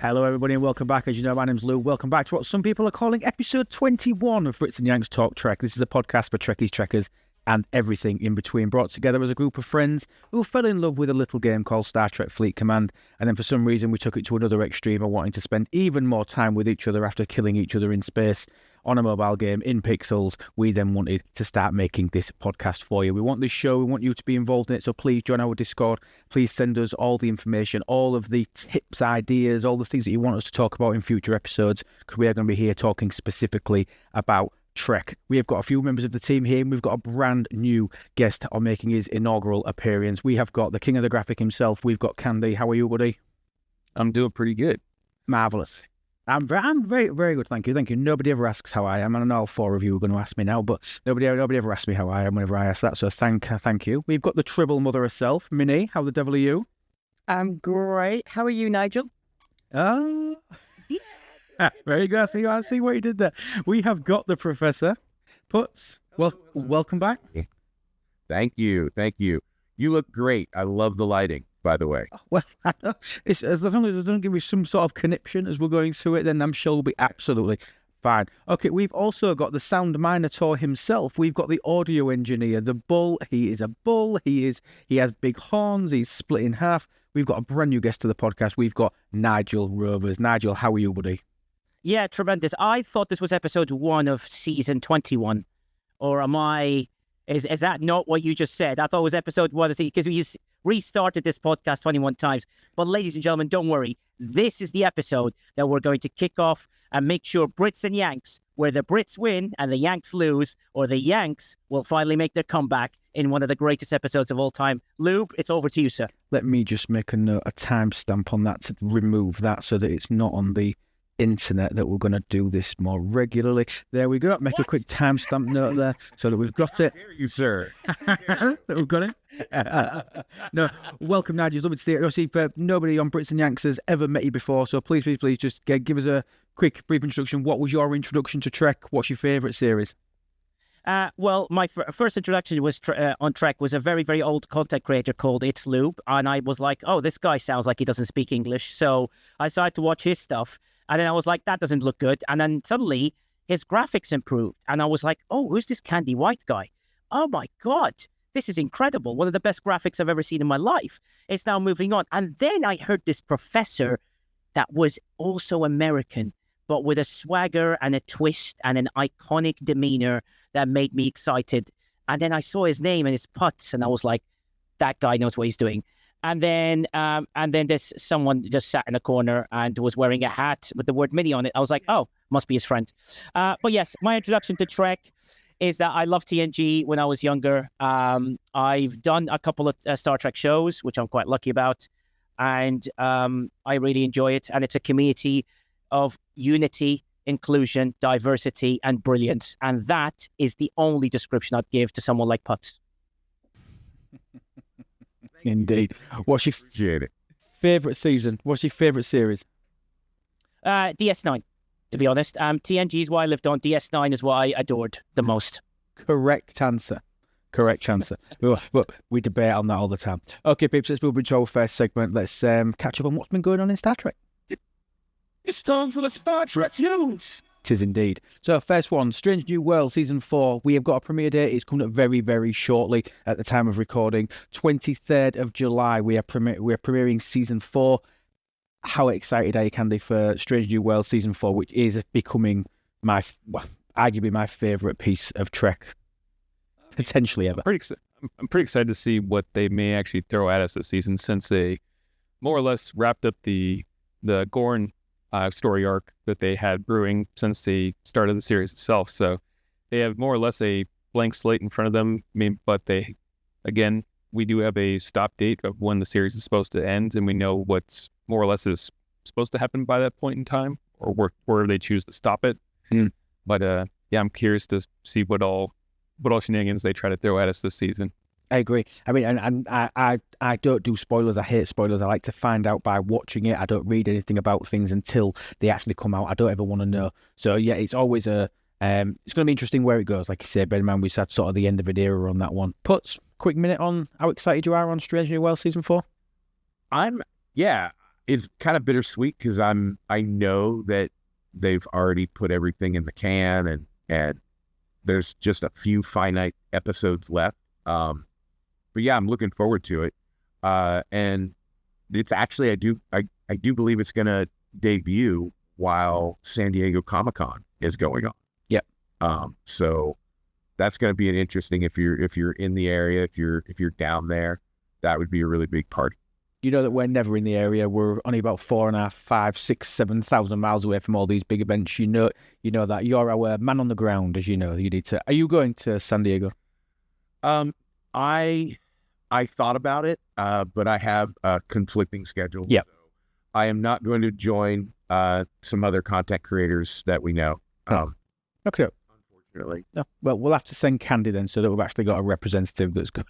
Hello, everybody, and welcome back. As you know, my name's Lewb. Welcome back to what some people are calling episode 21 of Brits Yanks Talk Trek. This is a podcast for Trekkies, Trekkers, and everything in between, brought together as a group of friends who fell in love with a little game called Star Trek Fleet Command, and then for some reason we took it to another extreme of wanting to spend even more time with each other after killing each other in space on a mobile game in pixels. We then wanted to start making this podcast for you. We want this show, we want you to be involved in it, so please join our Discord. Please send us all the information, all of the tips, ideas, all the things that you want us to talk about in future episodes, because we are going to be here talking specifically about Trek. We have got a few members of the team here, and we've got a brand new guest on making his inaugural appearance. We have got the king of the graphic himself. We've got Candy. How are you, buddy? I'm doing pretty good. Marvellous. I'm very, very good, thank you. Thank you. Nobody ever asks how I am, and I know all four of you are going to ask me now, but nobody ever asks me how I am whenever I ask that, so thank you. We've got the Tribble mother herself, Minnie. How the devil are you? I'm great. How are you, Nigel? Oh, very good. I see what you did there. We have got the Professor. Puts, welcome back. Thank you. You look great. I love the lighting, by the way. Well, it's, as long as it doesn't give me some sort of conniption as we're going through it, then I'm sure we'll be absolutely fine. Okay, we've also got the sound minotaur himself. We've got the audio engineer, the bull. He is a bull. He has big horns. He's split in half. We've got a brand new guest to the podcast. We've got Nigel Rovers. Nigel, how are you, buddy? Yeah, tremendous. I thought this was episode 1 of season 21. Or am I... Is that not what you just said? I thought it was episode 1 of season... Because we restarted this podcast 21 times. But ladies and gentlemen, don't worry. This is the episode that we're going to kick off and make sure Brits and Yanks, where the Brits win and the Yanks lose, or the Yanks will finally make their comeback in one of the greatest episodes of all time. Lewb, it's over to you, sir. Let me just make a note, a timestamp on that to remove that so that it's not on the internet, that we're going to do this more regularly. There we go. Make a quick timestamp note there so that we've got it. How dare you, sir? That we've got it. No, welcome, Nigel. Lovely to see you. Obviously, nobody on Brits and Yanks has ever met you before, so please just give us a quick, brief introduction. What was your introduction to Trek? What's your favourite series? Well, my first introduction was on Trek was a very, very old content creator called It's Lewb, and I was like, oh, this guy sounds like he doesn't speak English, so I decided to watch his stuff, and then I was like, that doesn't look good, and then suddenly his graphics improved, and I was like, oh, who's this Candy White guy? Oh my God, this is incredible. One of the best graphics I've ever seen in my life. It's now moving on, and then I heard this professor that was also American, but with a swagger and a twist and an iconic demeanor that made me excited. And then I saw his name and his putts, and I was like, that guy knows what he's doing. And then there's someone just sat in a corner and was wearing a hat with the word Mini on it. I was like, oh, must be his friend. But yes, my introduction to Trek is that I loved TNG when I was younger. I've done a couple of Star Trek shows, which I'm quite lucky about. And I really enjoy it. And it's a community of unity, inclusion, diversity, and brilliance. And that is the only description I'd give to someone like Putz. Indeed. What's your favourite season? What's your favourite series? DS9, to be honest. TNG is what I lived on. DS9 is what I adored the most. Correct answer. But we debate on that all the time. Okay, peeps, let's move into our first segment. Let's catch up on what's been going on in Star Trek. It's time for the Star Trek news. Tis indeed. So first one, Strange New World Season 4. We have got a premiere date. It's coming up very, very shortly at the time of recording. 23rd of July, we are premiering Season 4. How excited are you, Candy, for Strange New World Season 4, which is becoming arguably my favourite piece of Trek, potentially ever. I'm pretty excited to see what they may actually throw at us this season, since they more or less wrapped up the Gorn story arc that they had brewing since they started the series itself. So they have more or less a blank slate in front of them. I mean, but we do have a stop date of when the series is supposed to end, and we know what's more or less is supposed to happen by that point in time, or where they choose to stop it. But I'm curious to see what all shenanigans they try to throw at us this season. I agree. I mean, and I don't do spoilers. I hate spoilers. I like to find out by watching it. I don't read anything about things until they actually come out. I don't ever want to know. So yeah, it's always it's going to be interesting where it goes. Like you said, bear in mind, we've had sort of the end of an era on that one. Puts, quick minute on how excited you are on Strange New World Season 4? it's kind of bittersweet because I know that they've already put everything in the can and there's just a few finite episodes left. But yeah, I'm looking forward to it. And it's actually, I do believe it's going to debut while San Diego Comic-Con is going on. Yep. So that's going to be an interesting, if you're in the area, if you're down there, that would be a really big party. You know that we're never in the area. We're only about 4.5, 5, 6, 7,000 miles away from all these big events. You know that you're our man on the ground, as you know. You need to. Are you going to San Diego? I thought about it, but I have a conflicting schedule. Yeah. So I am not going to join some other content creators that we know. Okay. Unfortunately. No. Well, we'll have to send Candy then, so that we've actually got a representative that's going.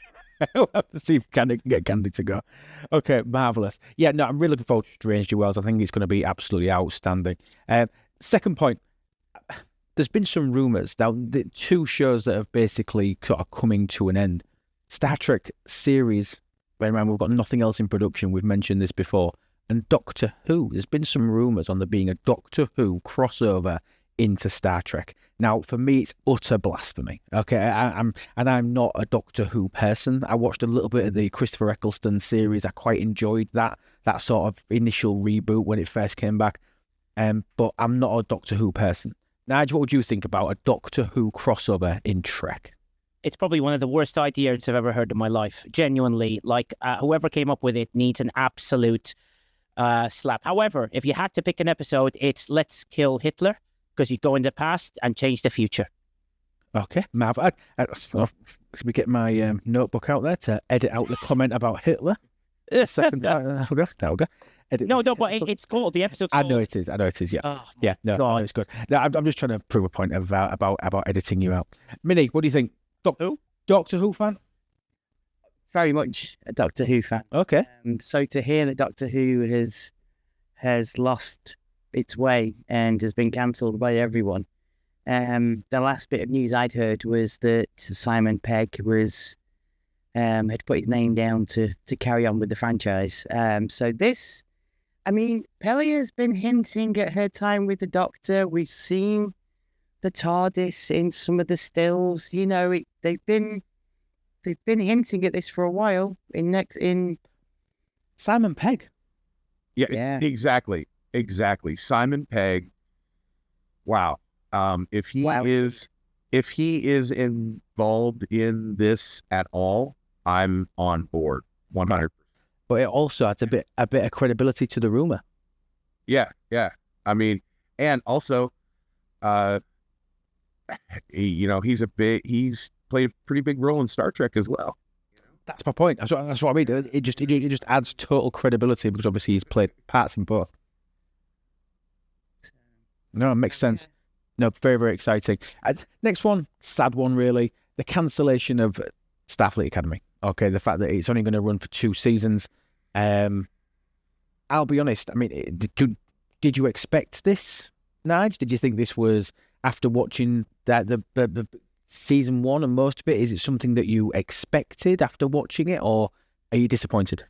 We'll have to see if Candy can get Candy to go. Okay, marvellous. Yeah, no, I'm really looking forward to Strange New Worlds. I think it's going to be absolutely outstanding. Second point, there's been some rumours. Now, the two shows that have basically sort of coming to an end. Star Trek series, bear in mind we've got nothing else in production. We've mentioned this before. And Doctor Who. There's been some rumours on there being a Doctor Who crossover into Star Trek. Now, for me, it's utter blasphemy. Okay, I'm not a Doctor Who person. I watched a little bit of the Christopher Eccleston series. I quite enjoyed that sort of initial reboot when it first came back. But I'm not a Doctor Who person. Nigel, what would you think about a Doctor Who crossover in Trek? It's probably one of the worst ideas I've ever heard in my life. Genuinely, like whoever came up with it needs an absolute slap. However, if you had to pick an episode, it's Let's Kill Hitler, because you go in the past and change the future. Okay, Mav, can we get my notebook out there to edit out the comment about Hitler? Second, there we go. Edit. No, but it's called, the episode's called... I know it is, yeah. Oh, yeah, no, it's good. No, I'm just trying to prove a point about editing you out. Minnie, what do you think? Doctor Who fan? Very much a Doctor Who fan. Okay. So to hear that Doctor Who has lost its way and has been cancelled by everyone. The last bit of news I'd heard was that Simon Pegg had put his name down to carry on with the franchise. So this, I mean, Pelly has been hinting at her time with the Doctor. We've seen the TARDIS in some of the stills. You know, they've been hinting at this for a while. In Simon Pegg. Yeah. Exactly. Simon Pegg. Wow. If he is involved in this at all, I'm on board 100%. But it also adds a bit of credibility to the rumor. Yeah. I mean, and also, he's played a pretty big role in Star Trek as well. That's my point. That's what I mean. It just adds total credibility because obviously he's played parts in both. No, it makes sense. No, very, very exciting. Next one, sad one really. The cancellation of Starfleet Academy. Okay, the fact that it's only going to run for 2 seasons. I'll be honest. I mean, did you expect this, Nige? Did you think this was, after watching that the season 1 and most of it, is it something that you expected after watching it, or are you disappointed?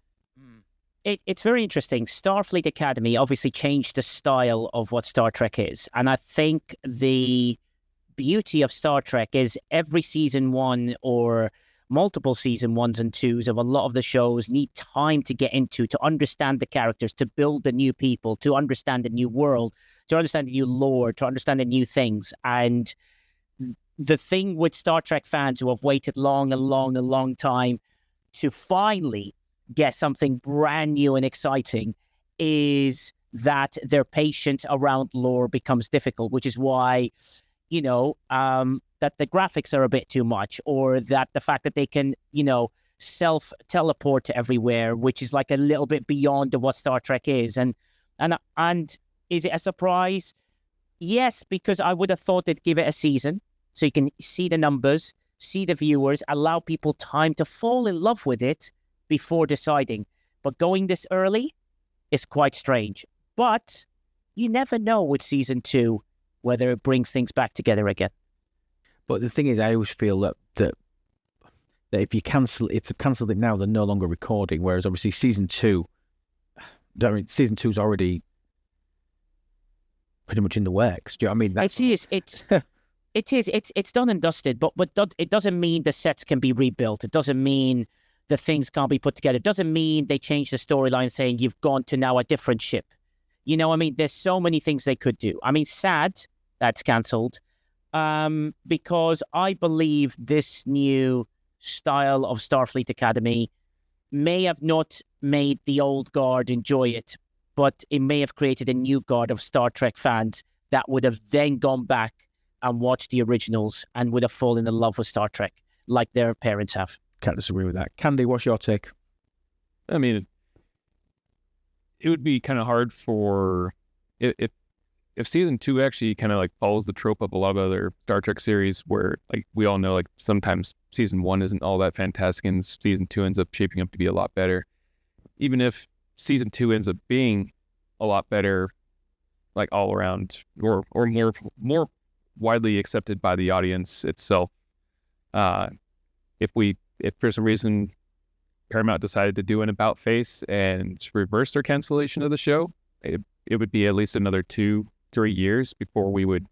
It's very interesting. Starfleet Academy obviously changed the style of what Star Trek is. And I think the beauty of Star Trek is every season 1 or multiple season 1s and 2s of a lot of the shows need time to get into, to understand the characters, to build the new people, to understand the new world, to understand the new lore, to understand the new things. And the thing with Star Trek fans who have waited a long time to finally get something brand new and exciting is that their patience around lore becomes difficult, which is why, that the graphics are a bit too much, or that the fact that they can, self-teleport to everywhere, which is like a little bit beyond what Star Trek is. And is it a surprise? Yes, because I would have thought they'd give it a season so you can see the numbers, see the viewers, allow people time to fall in love with it before deciding. But going this early is quite strange. But you never know with season 2 whether it brings things back together again. But the thing is, I always feel that if they've cancelled it now, they're no longer recording. Whereas obviously season 2, I mean, season 2's already pretty much in the works. Do you know what I mean? It's done and dusted, but it doesn't mean the sets can be rebuilt. It doesn't mean the things can't be put together. It doesn't mean they change the storyline saying you've gone to now a different ship. You know, I mean, there's so many things they could do. I mean, sad that's cancelled because I believe this new style of Starfleet Academy may have not made the old guard enjoy it, but it may have created a new guard of Star Trek fans that would have then gone back and watched the originals and would have fallen in love with Star Trek like their parents have. Can't disagree with that. Candy, what's your take? I mean, it would be kind of hard for if season 2 actually kind of like follows the trope of a lot of other Star Trek series where, like, we all know, like, sometimes season 1 isn't all that fantastic and season 2 ends up shaping up to be a lot better. Even if season 2 ends up being a lot better, like, all around, or more widely accepted by the audience itself, if for some reason Paramount decided to do an about face and reverse their cancellation of the show, it would be at least another 2-3 years before we would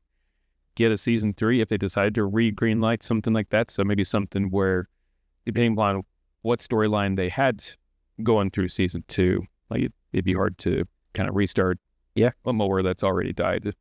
get a season 3 if they decided to re-greenlight something like that. So maybe something where, depending on what storyline they had going through season 2, like, it'd be hard to kind of restart a mower that's already died.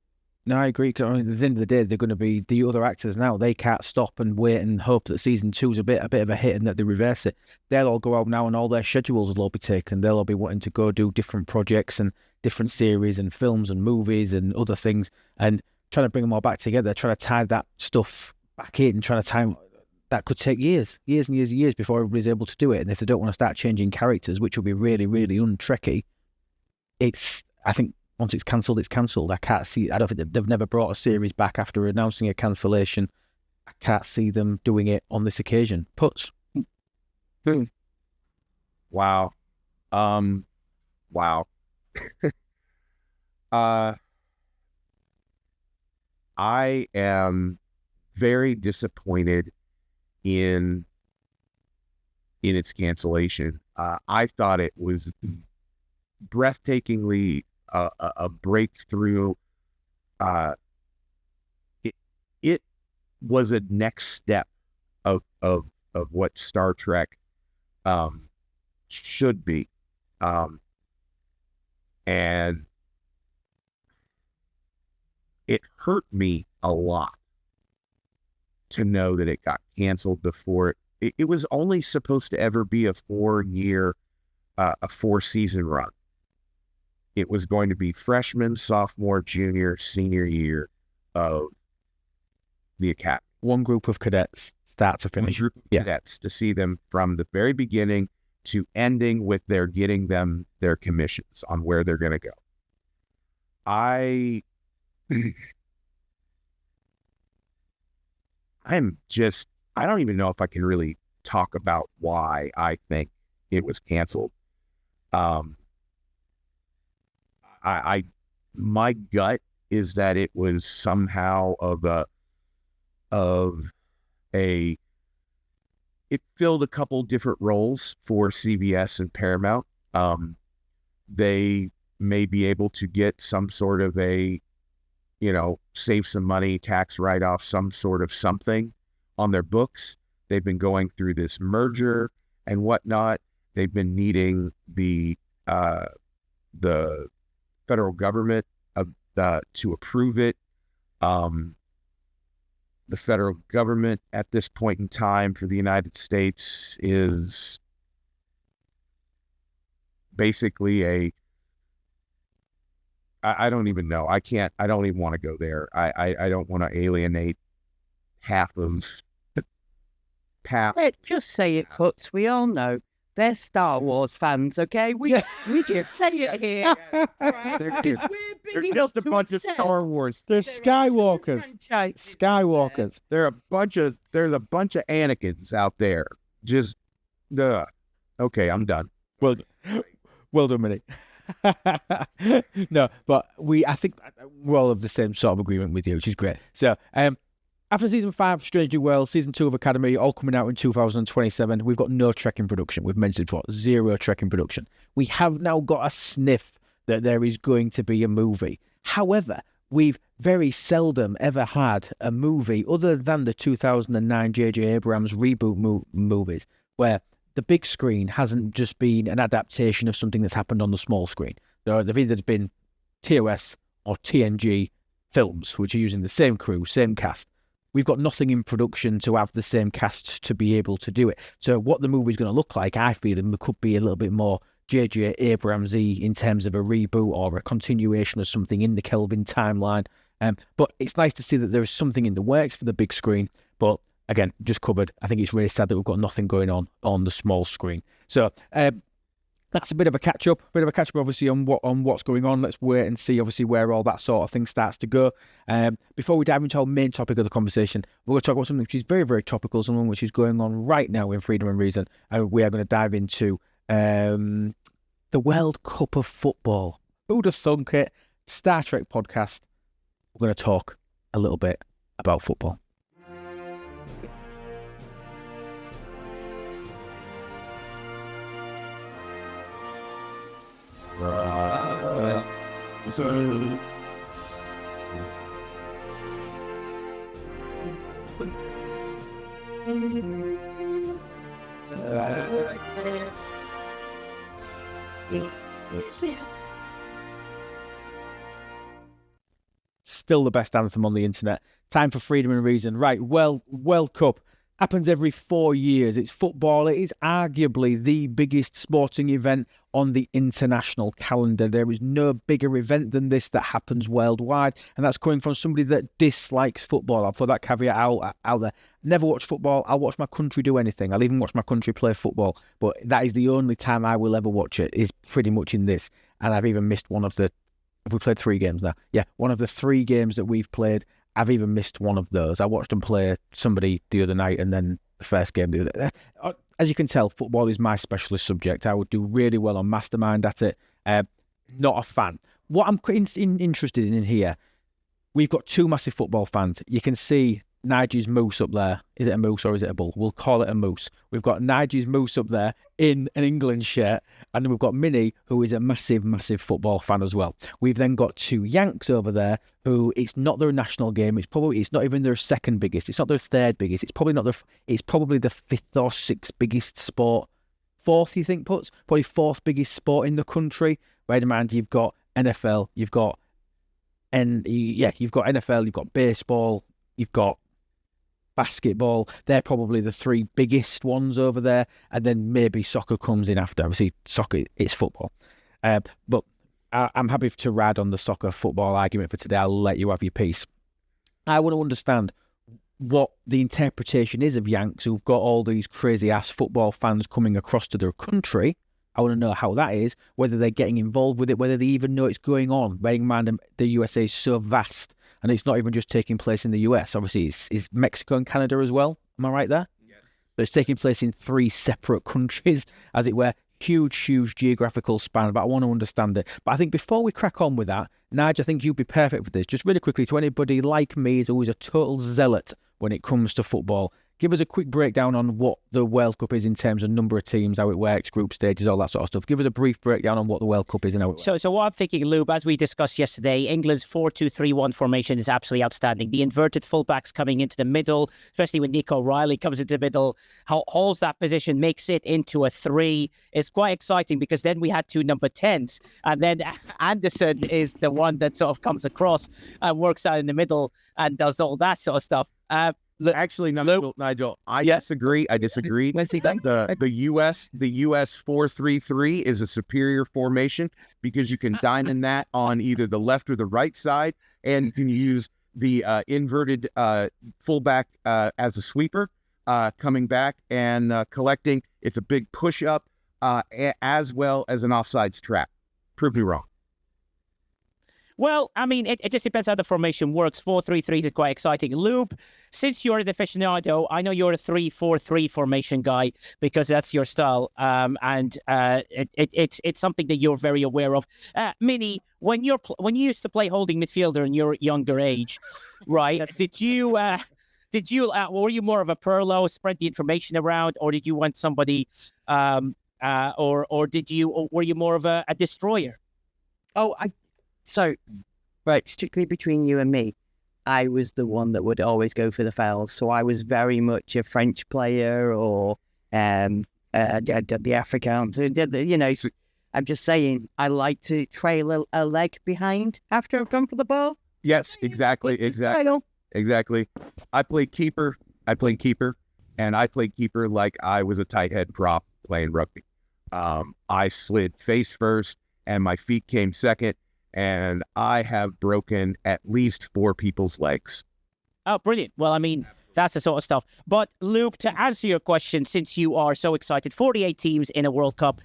No, I agree. 'Cause at the end of the day, they're going to be the other actors now. They can't stop and wait and hope that season 2's a bit of a hit and that they reverse it. They'll all go out now and all their schedules will all be taken. They'll all be wanting to go do different projects and different series and films and movies and other things, and trying to bring them all back together, trying to tie that stuff back in, trying to time that could take years and years before everybody's able to do it. And if they don't want to start changing characters, which will be really, really untrekky, I think once it's cancelled, it's cancelled. I can't see. I don't think they've never brought a series back after announcing a cancellation. I can't see them doing it on this occasion. Puts. Wow. Wow. I am very disappointed in its cancellation. I thought it was breathtakingly a breakthrough. It was a next step of what Star Trek should be, and it hurt me a lot to know that it got canceled before it was only supposed to ever be a 4-season run. It was going to be freshman, sophomore, junior, senior year of the academy. One group of cadets, start to finish. One group of cadets, to see them from the very beginning to ending with their getting them their commissions on where they're going to go. I don't even know if I can really talk about why I think it was canceled. My gut is that it was somehow it filled a couple different roles for CBS and Paramount. They may be able to get some sort of save some money, tax write-off, some sort of something on their books. They've been going through this merger and whatnot. They've been needing the federal government to approve it. The federal government at this point in time for the United States is basically I don't even know. I don't even want to go there. I don't want to alienate half of just say it, Cuts. We all know they're Star Wars fans, okay? We just say it here. They're just a bunch of Star Wars. They're Skywalkers. Skywalkers. There's a bunch of Anakins out there. Just okay, I'm done. Well done, Minnie. No, but I think we're all of the same sort of agreement with you, which is great. So, After season 5 of Strange New Worlds, season 2 of Academy, all coming out in 2027, we've got no Trek in production. We've mentioned before, 0 Trek in production. We have now got a sniff that there is going to be a movie. However, we've very seldom ever had a movie other than the 2009 J.J. Abrams reboot movies, where the big screen hasn't just been an adaptation of something that's happened on the small screen. They've either been TOS or TNG films, which are using the same crew, same cast. We've got nothing in production to have the same cast to be able to do it. So what the movie's going to look like, I feel, it could be a little bit more J.J. Abrams-y in terms of a reboot or a continuation of something in the Kelvin timeline. But it's nice to see that there is something in the works for the big screen. But again, just covered. I think it's really sad that we've got nothing going on the small screen. So that's a bit of a catch-up, obviously, on what's going on. Let's wait and see, obviously, where all that sort of thing starts to go. Before we dive into our main topic of the conversation, we're going to talk about something which is very, very topical, something which is going on right now in Freedom and Reason. We are going to dive into the World Cup of Football. Who'd have thunk it? Star Trek podcast. We're going to talk a little bit about football. Still the best anthem on the internet. Time for Freedom and Reason. Right, well, World Cup happens every 4 years. It's football. It is arguably the biggest sporting event on the international calendar. There is no bigger event than this that happens worldwide, and that's coming from somebody that dislikes football. I'll put that caveat out there. Never watch football. I'll watch my country do anything. I'll even watch my country play football, but that is the only time I will ever watch it, is pretty much in this. And I've even missed one of the... Have we played 3 games now? Yeah, one of the 3 games that we've played, I've even missed one of those. I watched them play somebody the other night, and then the first game the other. As you can tell, football is my specialist subject. I would do really well on Mastermind at it. Not a fan. What I'm interested in here, we've got 2 massive football fans. You can see Nigel's moose up there. Is it a moose or is it a bull? We'll call it a moose. We've got Nigel's moose up there in an England shirt, and then we've got Minnie, who is a massive, massive football fan as well. We've then got 2 Yanks over there, who it's not their national game. It's not even their second biggest. It's not their third biggest. It's probably the 5th or 6th biggest sport. 4th, you think, Puts? Probably 4th biggest sport in the country. Right in mind, you've got NFL, you've got NFL, you've got baseball, you've got basketball. They're probably the 3 biggest ones over there, and then maybe soccer comes in after. Obviously, soccer, it's football. But I'm happy to ride on the soccer football argument for today. I'll let you have your piece. I want to understand what the interpretation is of Yanks who've got all these crazy ass football fans coming across to their country. I want to know how that is, whether they're getting involved with it, whether they even know it's going on. Bearing in mind the USA is so vast, and it's not even just taking place in the US. Obviously, it's Mexico and Canada as well. Am I right there? Yes. But it's taking place in 3 separate countries, as it were. Huge geographical span, but I want to understand it. But I think before we crack on with that, Nige, I think you'd be perfect for this. Just really quickly, to anybody like me who's always a total zealot when it comes to football, give us a quick breakdown on what the World Cup is in terms of number of teams, how it works, group stages, all that sort of stuff. Give us a brief breakdown on what the World Cup is and how it works. So what I'm thinking, Lewb, as we discussed yesterday, England's 4-2-3-1 formation is absolutely outstanding. The inverted fullbacks coming into the middle, especially when Nico Riley comes into the middle, holds that position, makes it into a 3. It's quite exciting because then we had 2 number 10s, and then Anderson is the one that sort of comes across and works out in the middle and does all that sort of stuff. Actually, Nigel, I disagree. Where's he going? The US 4-3-3 is a superior formation because you can diamond that on either the left or the right side, and you can use the inverted fullback as a sweeper, coming back and collecting. It's a big push up as well as an offsides trap. Prove me wrong. Well, I mean, it just depends how the formation works. 4-3-3 is quite exciting. Lewb, since you're an aficionado, I know you're a 3-4-3 formation guy because that's your style, and it's something that you're very aware of. Minnie, when you used to play holding midfielder in your younger age, right? Did you did you were you more of a Perlo, spread the information around, or did you want somebody, or were you more of a destroyer? Oh, right, strictly between you and me, I was the one that would always go for the fouls. So I was very much a French player or the Afrikaans. You know, I'm just saying I like to trail a leg behind after I've gone for the ball. Yes, exactly. I played keeper, and I played keeper like I was a tight head prop playing rugby. I slid face first, and my feet came second, and I have broken at least 4 people's legs. Oh, brilliant. Well, I mean, that's the sort of stuff. But, Lewb, to answer your question, since you are so excited, 48 teams in a World Cup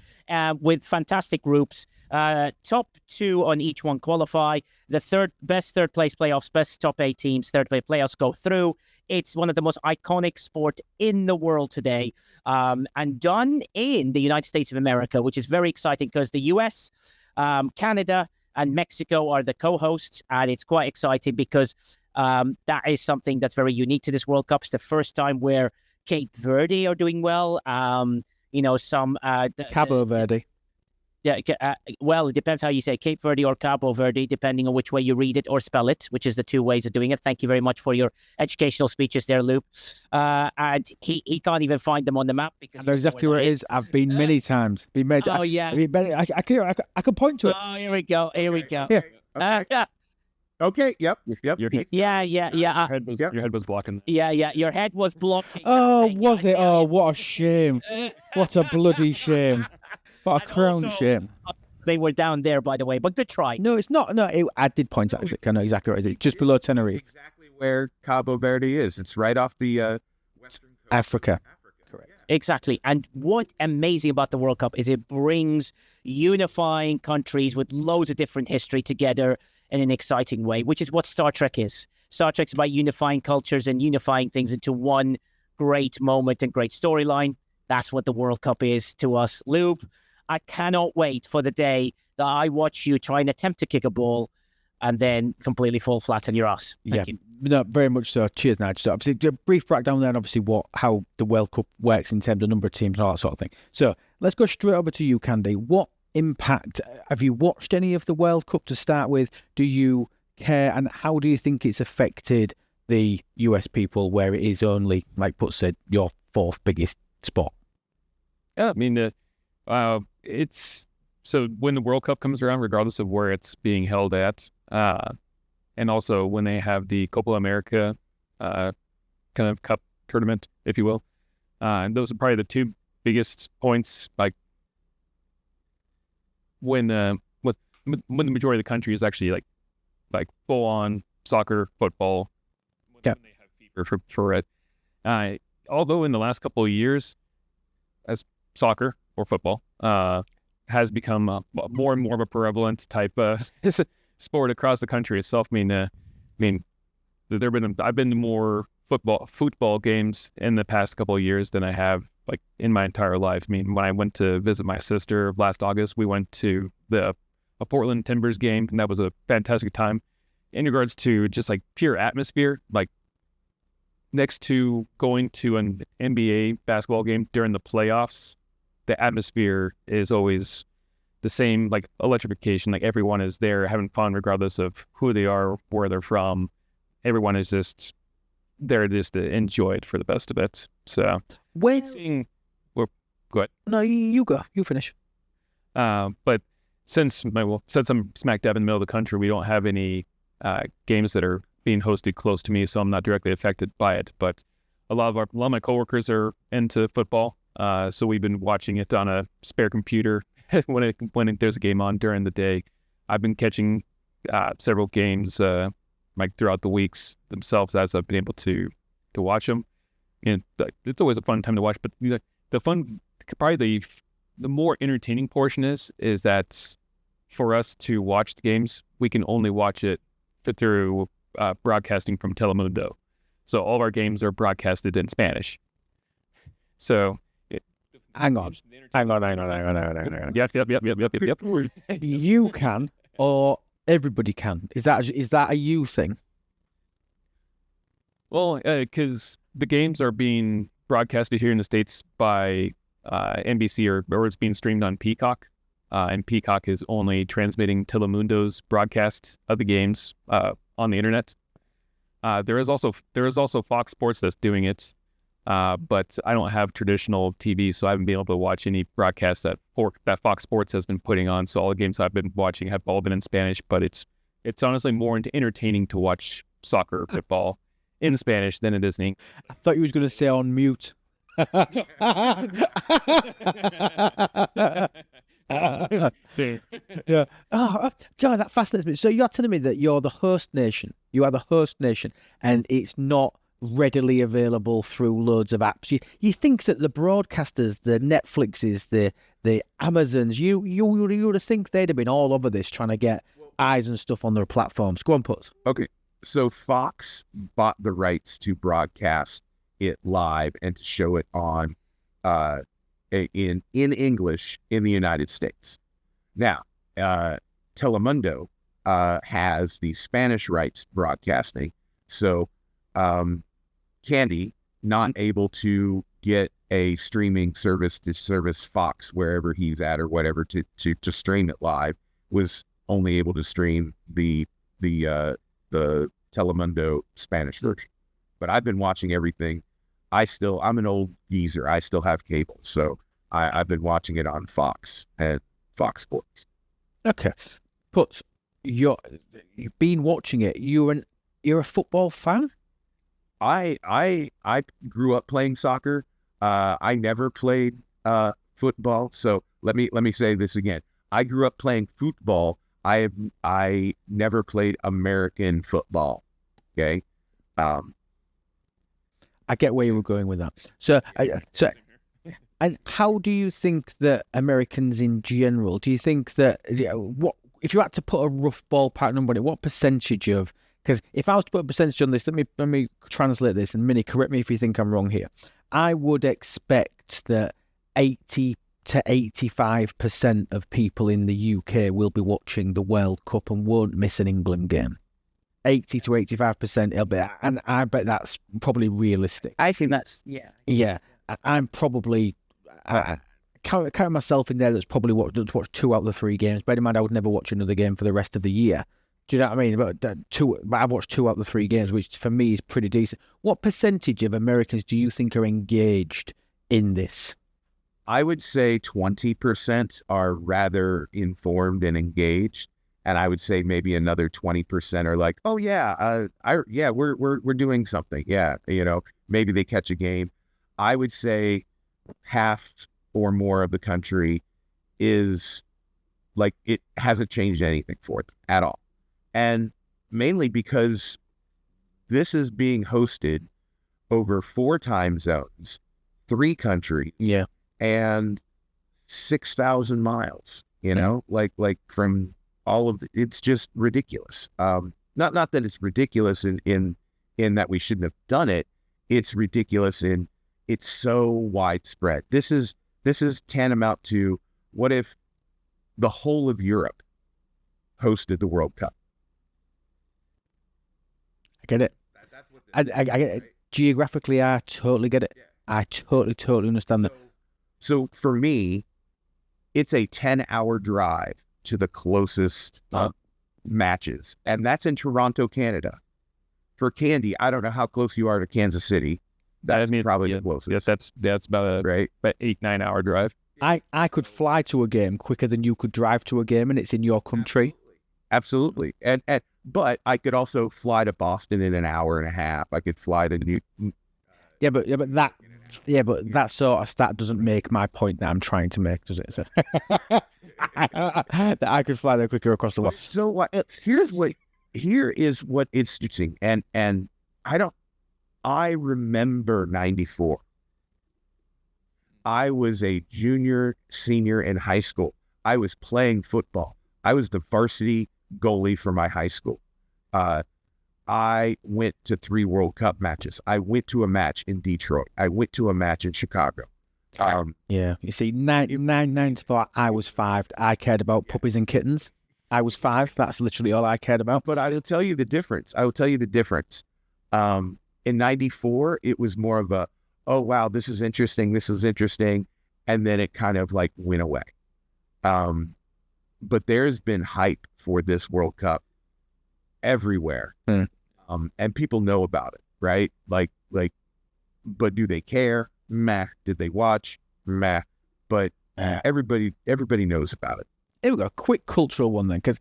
with fantastic groups. Top 2 on each one qualify. The best third place playoffs, best top 8 teams, third place playoffs go through. It's one of the most iconic sport in the world today, and done in the United States of America, which is very exciting because the US, Canada, and Mexico are the co-hosts, and it's quite exciting because that is something that's very unique to this World Cup. It's the first time where Cape Verde are doing well. Cabo Verde. Yeah, well, it depends how you say Cape Verde or Cabo Verde, depending on which way you read it or spell it, which is the 2 ways of doing it. Thank you very much for your educational speeches there, Lewb. And he can't even find them on the map because That's exactly where it is. I've been many times. Yeah. I can point to it. Oh, here we go. Yeah. Okay. Yep. Your head was blocking. Yeah. Your head was blocking. Oh, was it? Oh, what a shame. What a bloody shame. What a crown shame. They were down there, by the way, but good try. No, it's not. No, I did point actually. I know exactly where it is. Just below Tenerife. Exactly where Cabo Verde is. It's right off the western coast. Africa. Correct. Exactly. And what amazing about the World Cup is it brings unifying countries with loads of different history together in an exciting way, which is what Star Trek is. Star Trek's about unifying cultures and unifying things into one great moment and great storyline. That's what the World Cup is to us. Lewb, I cannot wait for the day that I watch you try and attempt to kick a ball and then completely fall flat on your ass. Thank you. No, very much so. Cheers, Nigel. So obviously, a brief breakdown there, and obviously how the World Cup works in terms of number of teams and all that sort of thing. So let's go straight over to you, Candy. What impact have you watched any of the World Cup to start with? Do you care, and how do you think it's affected the US people, where it is only, like Put said, your 4th biggest sport? Yeah, I mean, it's so when the World Cup comes around, regardless of where it's being held at, and also when they have the Copa America kind of cup tournament, if you will, and those are probably the 2 biggest points. Like when the majority of the country is actually like full on soccer, football. Yeah. When they have fever for it. Although in the last couple of years, as soccer or football has become more and more of a prevalent type sport across the country itself. I've been to more football games in the past couple of years than I have like in my entire life. I mean, when I went to visit my sister last August, we went to a Portland Timbers game, and that was a fantastic time. In regards to just like pure atmosphere, like next to going to an NBA basketball game during the playoffs, the atmosphere is always the same, like electrification. Like everyone is there having fun regardless of who they are, where they're from. Everyone is just there just to enjoy it for the best of it. So go ahead. No, you go. You finish. But since I'm smack dab in the middle of the country, we don't have any games that are being hosted close to me, so I'm not directly affected by it. But a lot of my coworkers are into football, so we've been watching it on a spare computer when there's a game on during the day. I've been catching several games like throughout the weeks themselves as I've been able to watch them. And it's always a fun time to watch. But probably the more entertaining portion is that for us to watch the games, we can only watch it through broadcasting from Telemundo. So all of our games are broadcasted in Spanish. So Hang on. Yep. You can, or everybody can. Is that a you thing? Well, because the games are being broadcasted here in the States by NBC or it's being streamed on Peacock. And Peacock is only transmitting Telemundo's broadcast of the games on the internet. There is also Fox Sports that's doing it, but I don't have traditional TV, so I haven't been able to watch any broadcasts that Fox Sports has been putting on. So all the games I've been watching have all been in Spanish, but it's honestly more entertaining to watch soccer or football in Spanish than it is in English. I thought you was going to say on mute. Yeah. Oh, God, that fascinates me. So you're telling me that you're the host nation. You are the host nation, and it's not readily available through loads of apps. You think that the broadcasters, the Netflixes, the Amazons, you would think they'd have been all over this trying to get eyes and stuff on their platforms. Go on, Putz. Okay, so Fox bought the rights to broadcast it live and to show it on in English in the United States. Now, Telemundo has the Spanish rights broadcasting. So Candy, not able to get a streaming service to service Fox wherever he's at or whatever to stream it live, was only able to stream the Telemundo Spanish version. But I've been watching everything. I'm an old geezer. I still have cable, so I've been watching it on Fox and Fox Sports. Okay, Putz, you've been watching it. You're a football fan? I grew up playing soccer. I never played football. So let me say this again. I grew up playing football. I never played American football. Okay. I get where you were going with that. So and how do you think that Americans in general, do you think that, what if you had to put a rough ballpark number on it, what percentage of, because if I was to put a percentage on this, let me translate this, and Minnie, correct me if you think I'm wrong here. I would expect that 80 to 85% of people in the UK will be watching the World Cup and won't miss an England game. 80 to 85% it'll be, and I bet that's probably realistic. I think that's, yeah. Yeah, I'm probably, count myself in there that's probably watched 2 out of the 3 games. Bear in mind, I would never watch another game for the rest of the year. Do you know what I mean? But I've watched 2 out of the 3 games, which for me is pretty decent. What percentage of Americans do you think are engaged in this? I would say 20% are rather informed and engaged, and I would say maybe another 20% are like, "Oh yeah, we're doing something." Yeah, maybe they catch a game. I would say half or more of the country is like, it hasn't changed anything for them at all, and mainly because this is being hosted over 4 time zones, 3 countries. Yeah. And 6,000 miles, like from all of it's just ridiculous. Not that it's ridiculous in that we shouldn't have done it. It's ridiculous in it's so widespread. This is tantamount to, what if the whole of Europe hosted the World Cup? I get it. That's what I get it. Right? Geographically, I totally get it. Yeah. I totally understand that. So for me, it's a 10-hour drive to the closest matches, and that's in Toronto, Canada. For Candy, I don't know how close you are to Kansas City. That's probably the closest. Yes, that's about a 8-9 hour drive. I could fly to a game quicker than you could drive to a game, and it's in your country. Absolutely. But I could also fly to Boston in an hour and a half. I could fly to New. But that sort of stat doesn't make my point that I'm trying to make, does it? So, that I could fly there quicker across the world. So what? Here is what it's interesting, and I remember 94. I was a senior in high school. I was playing football. I was the varsity goalie for my high school. I went to 3 World Cup matches. I went to a match in Detroit. I went to a match in Chicago. Yeah, you see, 94, I was 5. I cared about puppies and kittens. I was 5. That's literally all I cared about. But I will tell you the difference. In 94, it was more of a, oh, wow, this is interesting. And then it kind of like went away. But there's been hype for this World Cup everywhere. And people know about it, right? Like, but do they care? Meh. Did they watch? Meh. But everybody knows about it. Here we go. A quick cultural one then, because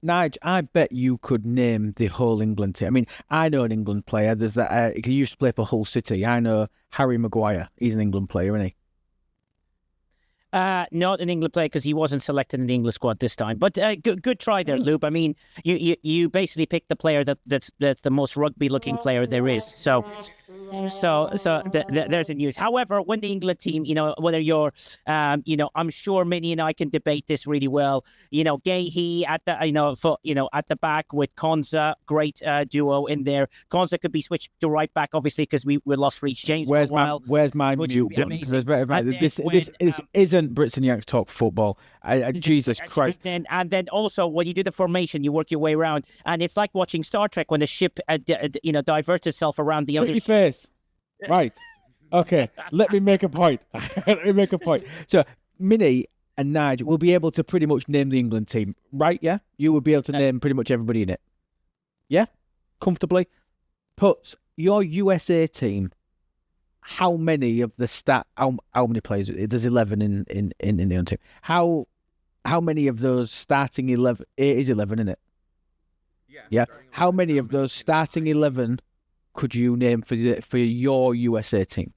Nige, I bet you could name the whole England team. I mean, I know an England player. There's that. He used to play for Hull City. I know Harry Maguire. He's an England player, isn't he? Not an England player because he wasn't selected in the English squad this time. But good try there, Lewb. I mean, you basically picked the player that's the most rugby-looking player there is. So there's a news. However, when the England team, whether you're, I'm sure Minnie and I can debate this really well. Gahey at the, at the back with Konza, great duo in there. Konza could be switched to right back, obviously, because we lost Reece James for a while. Where's my mute button? This isn't Brits and Yanks Talk football. Jesus Christ. And then also, when you do the formation, you work your way around. And it's like watching Star Trek when the ship, diverts itself around the other. Your face. Right. Okay. Let me make a point. So, Minnie and Nigel will be able to pretty much name the England team, right? Yeah? You will be able to name pretty much everybody in it. Yeah? Comfortably. Put your USA team, how many of the how many players? There's 11 in the team. How many of those starting 11? It is 11, isn't it? Yeah. How many of those starting 11 could you name for your USA team?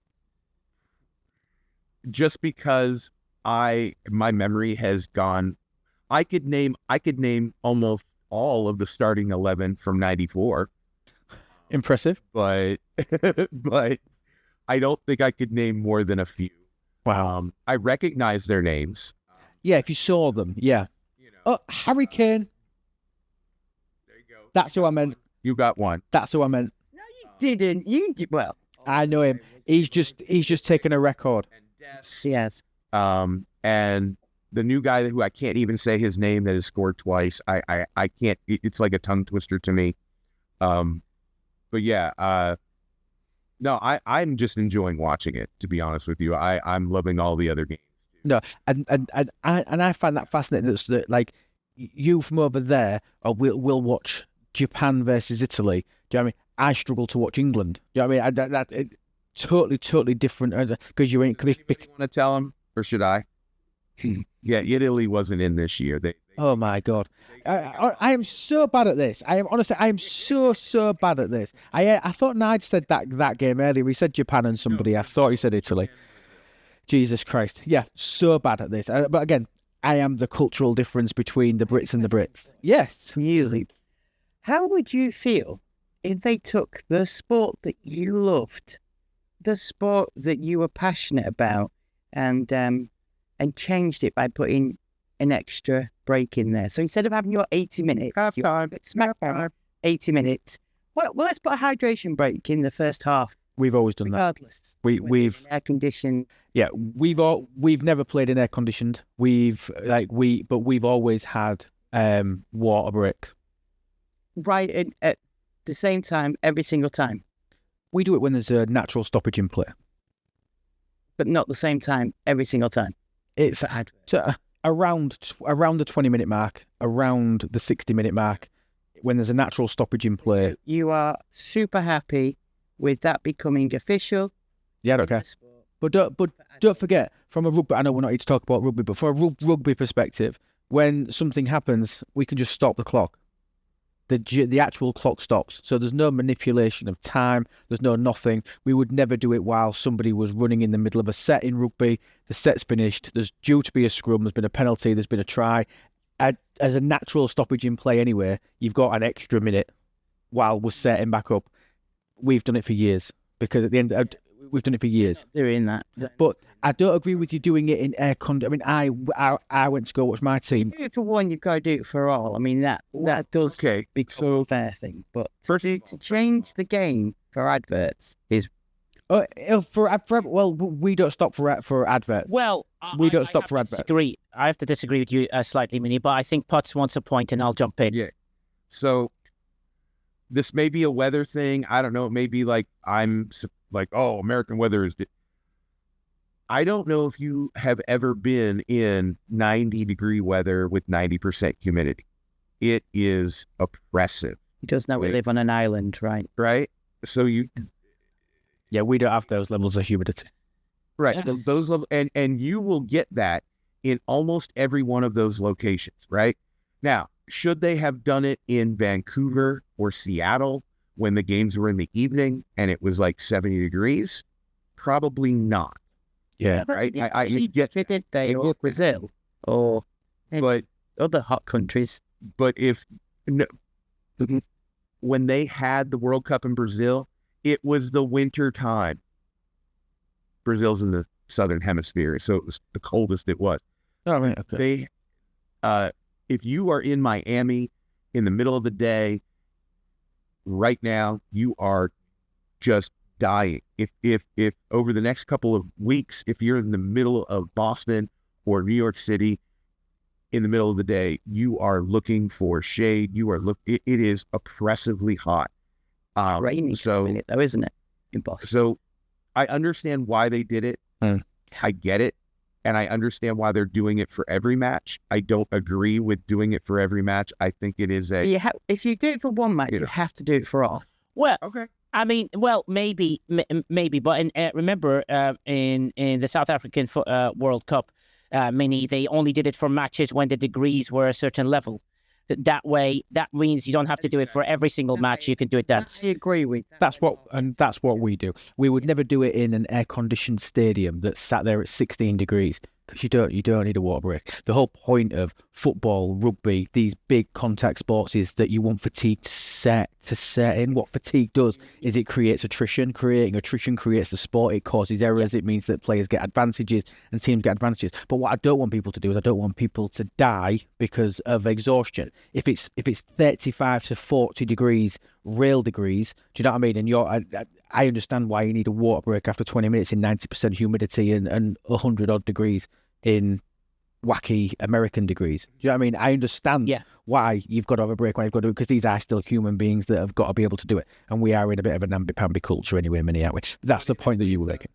Just because my memory has gone, I could name almost all of the starting 11 from 94. Impressive. But I don't think I could name more than a few. Wow. I recognize their names. Yeah, if you saw them, yeah. Oh, Harry Kane. There you go. That's who I meant. You got one. That's who I meant. No, you didn't. You did well. I know him. He's just taken a record. Yes. And the new guy who I can't even say his name that has scored twice. I can't. It's like a tongue twister to me. But yeah. No, I'm just enjoying watching it. To be honest with you, I'm loving all the other games. No, and I find that fascinating. That like you from over there, or we'll watch Japan versus Italy. Do you know what I mean? I struggle to watch England. Do you know what I mean? That totally different. Because you ain't. You want to tell him, or should I? Yeah, Italy wasn't in this year. Oh my God, I am so bad at this. I am so bad at this. I thought Nigel said that game earlier. He said Japan and somebody. I thought he said Italy. Jesus Christ. Yeah, so bad at this. But again, I am the cultural difference between the Brits and the Brits. Yes. Really. How would you feel if they took the sport that you loved, the sport that you were passionate about, and changed it by putting an extra break in there? So instead of having your 80 minutes, SmackDown 80 minutes, well, let's put a hydration break in the first half. We've always done regardless. that. We've air conditioned. Yeah, we've never played in air conditioned. But we've always had water breaks. Right at the same time every single time. We do it when there's a natural stoppage in play, but not the same time every single time. It's around the 20-minute mark, around the 60-minute mark, when there's a natural stoppage in play. You are super happy with that becoming official. Yeah, okay. But don't forget, from a rugby, I know we're not here to talk about rugby, but from a rugby perspective, when something happens, we can just stop the clock. The actual clock stops. So there's no manipulation of time. There's no nothing. We would never do it while somebody was running in the middle of a set in rugby. The set's finished. There's due to be a scrum. There's been a penalty. There's been a try. As a natural stoppage in play anyway, you've got an extra minute while we're setting back up. We've done it for years. Because at the end, we've done it for years. Doing that. But I don't agree with you doing it in air conditioning. I mean, I went to go watch my team. Do it for one, you've got to do it for all. I mean, that does become a fair thing. But to change the game for adverts is... well, we don't stop for adverts. Well, we don't stop for adverts. I have to disagree with you slightly, Minnie, but I think Potts wants a point and I'll jump in. Yeah. So this may be a weather thing. I don't know. It may be like oh, American weather is. I don't know if you have ever been in 90-degree weather with 90% humidity. It is oppressive. He does know we live on an island, right? Right. So Yeah, we don't have those levels of humidity. Right. Yeah. Those levels, and you will get that in almost every one of those locations, right? Now, should they have done it in Vancouver or Seattle when the games were in the evening and it was like 70 degrees? Probably not. Yeah. Right. I get it there or Brazil or but other hot countries. But when they had the World Cup in Brazil, it was the winter time. Brazil's in the southern hemisphere, so it was the coldest it was. Oh, right. Okay. If you are in Miami in the middle of the day, right now, you are just dying. If over the next couple of weeks, if you're in the middle of Boston or New York City, in the middle of the day, you are looking for shade. It is oppressively hot. Rainy, so though, isn't it? In Boston. So I understand why they did it. I get it. And I understand why they're doing it for every match. I don't agree with doing it for every match. I think it is if you do it for one match, you have to do it for all. Well, okay. I mean, well, maybe, but remember, in the South African World Cup, mini, they only did it for matches when the degrees were a certain level. That way, that means you don't have to do it for every single match. You can do it that. I agree with that's what we do. We would never do it in an air-conditioned stadium that's sat there at 16 degrees because you don't need a water break. The whole point of football, rugby, these big contact sports is that you want fatigue to set in. What fatigue does is it creates attrition. Creating attrition creates the sport. It causes errors. It means that players get advantages and teams get advantages. But what I don't want people to do is I don't want people to die because of exhaustion. If it's 35 to 40 degrees, real degrees, do you know what I mean? And I understand why you need a water break after 20 minutes in 90% humidity and 100 odd degrees in wacky American degrees. Do you know what I mean? I understand why you've got to have a break, why you've got to do it, because these are still human beings that have got to be able to do it. And we are in a bit of a namby-pamby culture anyway, Minnie, aren't we? That's the point that you were making.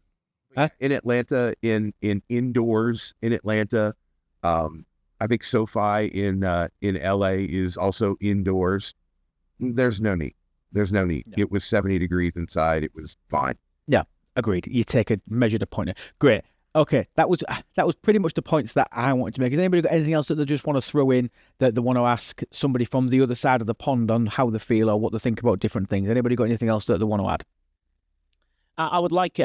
Huh? In Atlanta, in indoors in Atlanta, I think SoFi in LA is also indoors. There's no need. No. It was 70 degrees inside. It was fine. Yeah, agreed. You take a measured appointment. Great. Okay, that was pretty much the points that I wanted to make. Has anybody got anything else that they just want to throw in that they want to ask somebody from the other side of the pond on how they feel or what they think about different things? Anybody got anything else that they want to add? I would like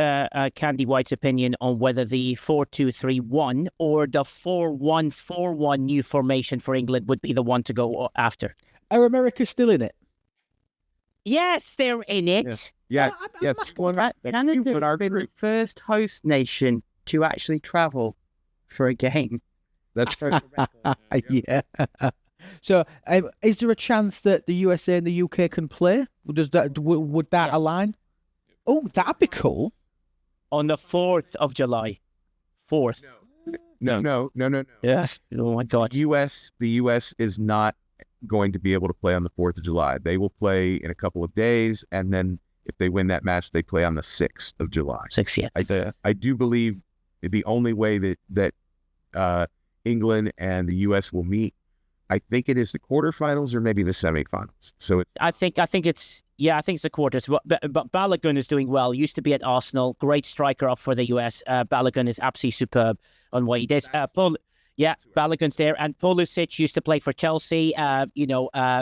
Candy White's opinion on whether the 4-2-3-1 or the 4-1-4-1 new formation for England would be the one to go after. Are America still in it? Yes, they're in it. Yeah. Canada be the first host nation to actually travel for a game. That's true. Yeah. So, is there a chance that the USA and the UK can play? Would that align? Oh, that'd be cool. On the 4th of July. 4th. No. Yes. Oh my God. The US is not going to be able to play on the 4th of July. They will play in a couple of days, and then if they win that match, they play on the 6th of July. 6th, yeah. I do believe the only way that England and the US will meet, I think it is the quarterfinals or maybe the semifinals. So I think it's the quarters. But Balogun is doing well. Used to be at Arsenal. Great striker up for the US. Balogun is absolutely superb on what he does. Balogun's there, and Pulisic used to play for Chelsea.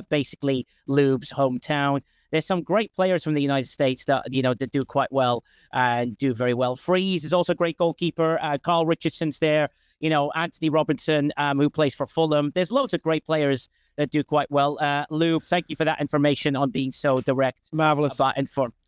Basically Lewb's hometown. There's some great players from the United States that that do quite well and do very well. Freeze is also a great goalkeeper. Carl Richardson's there. Anthony Robinson, who plays for Fulham. There's loads of great players that do quite well. Lewb, thank you for that information on being so direct. Marvelous.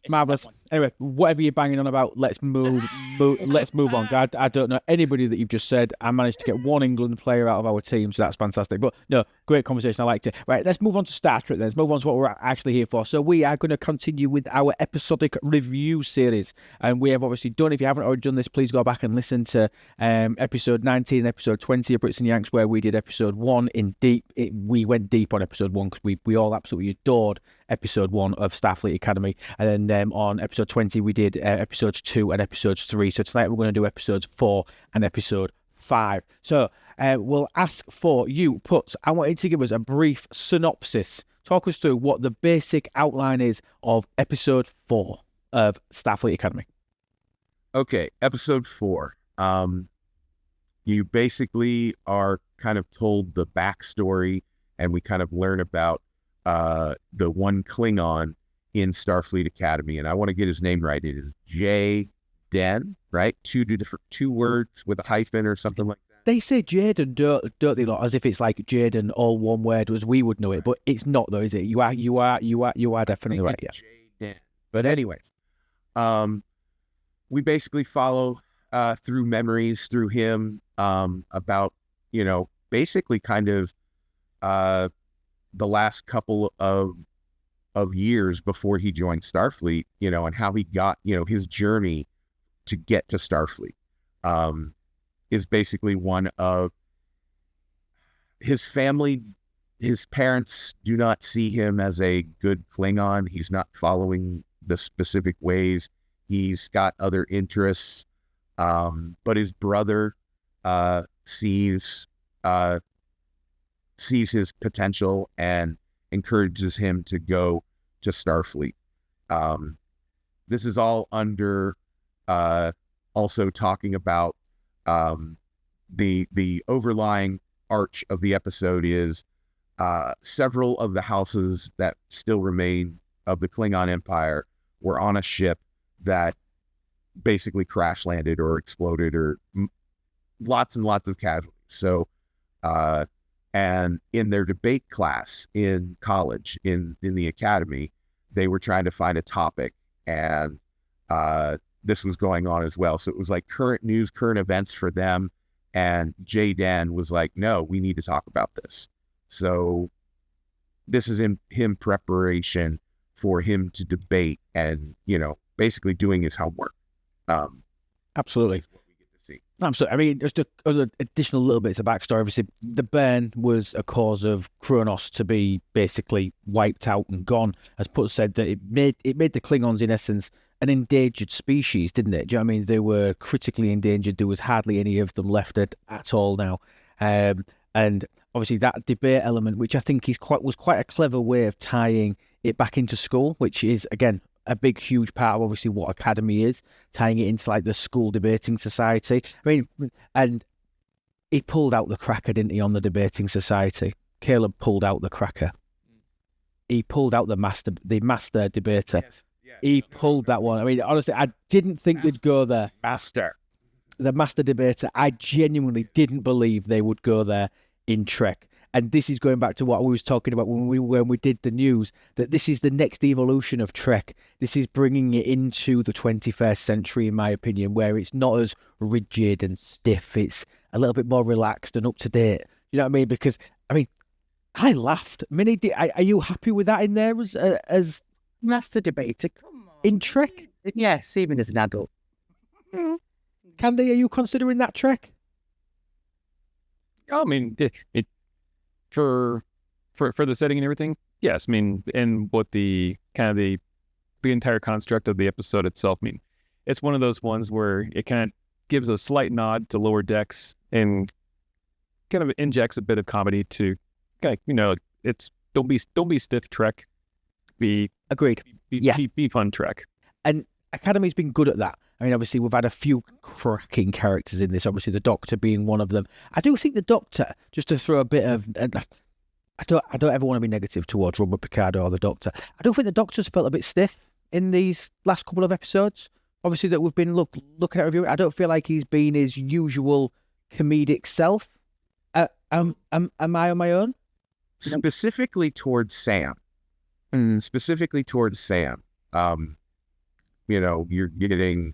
Marvelous. Anyway, whatever you're banging on about, let's move on. I don't know anybody that you've just said. I managed to get one England player out of our team, so that's fantastic. But no, great conversation. I liked it. Right, let's move on to Star Trek then. Let's move on to what we're actually here for. So we are going to continue with our episodic review series. And we have obviously done, if you haven't already done this, please go back and listen to episode 19 and episode 20 of Brits and Yanks, where we did episode 1 in deep. We went went deep on episode 1 because we all absolutely adored episode 1 of Starfleet Academy. And then on episode 20, we did episodes 2 and episodes 3. So tonight we're going to do episodes 4 and episode 5. So we'll ask for you, Putz. I want you to give us a brief synopsis. Talk us through what the basic outline is of episode 4 of Starfleet Academy. Okay, episode 4. You basically are kind of told the backstory, and we kind of learn about the one Klingon in Starfleet Academy, and I want to get his name right. It is J-Den, right? Two words with a hyphen or something like that. They say Jaden, don't they, lot, as if it's like Jaden, all one word, as we would know it, but it's not though, is it? You are definitely right. Yeah. J-Den. But anyways, we basically follow through memories through him about, basically kind of the last couple of years before he joined Starfleet, and how he got, his journey to get to Starfleet is basically one of his family. His parents do not see him as a good Klingon. He's not following the specific ways. He's got other interests. But his brother sees his potential and encourages him to go to Starfleet. This is all under also talking about the overlying arch of the episode is several of the houses that still remain of the Klingon Empire were on a ship that basically crash landed or exploded, or lots and lots of casualties. So, and in their debate class in college, in the academy, they were trying to find a topic, and this was going on as well. So it was like current news, current events for them. And J-Dan was like, no, we need to talk about this. So this is in him preparation for him to debate and, basically doing his homework. Absolutely. That's what we get to see. Absolutely. I mean, just other additional little bits of backstory. Obviously, the burn was a cause of Kronos to be basically wiped out and gone. As Put said, that it made the Klingons, in essence, an endangered species, didn't it? Do you know what I mean? They were critically endangered. There was hardly any of them left at all now. And obviously that debate element, which I think was quite a clever way of tying it back into school, which is, again, a big, huge part of obviously what Academy is, tying it into like the school debating society. I mean, and he pulled out the cracker, didn't he, on the debating society? Caleb pulled out the cracker. He pulled out the master debater. Yes. Yeah. He pulled that one. I mean, honestly, I didn't think they'd go there. The master debater, I genuinely didn't believe they would go there in Trek. And this is going back to what we was talking about when we did the news, that this is the next evolution of Trek. This is bringing it into the 21st century, in my opinion, where it's not as rigid and stiff. It's a little bit more relaxed and up to date. You know what I mean? Because, I mean, I laughed. Minnie, are you happy with that in there as Master debater, come on. in Trek? Yes, even as an adult. Candy, are you considering that Trek? I mean, for the setting and everything, yes. I mean, and what the kind of the entire construct of the episode itself. I mean, it's one of those ones where it kind of gives a slight nod to Lower Decks and kind of injects a bit of comedy to, it's don't be stiff Trek, Agreed. be fun Trek. And Academy's been good at that. I mean, obviously, we've had a few cracking characters in this, obviously the Doctor being one of them. I do think the Doctor, just to throw a bit of... I don't ever want to be negative towards Robert Picardo or the Doctor. I don't think the Doctor's felt a bit stiff in these last couple of episodes. Obviously, that we've been looking at reviewing. I don't feel like he's been his usual comedic self. Am I on my own? Specifically towards Sam. You're getting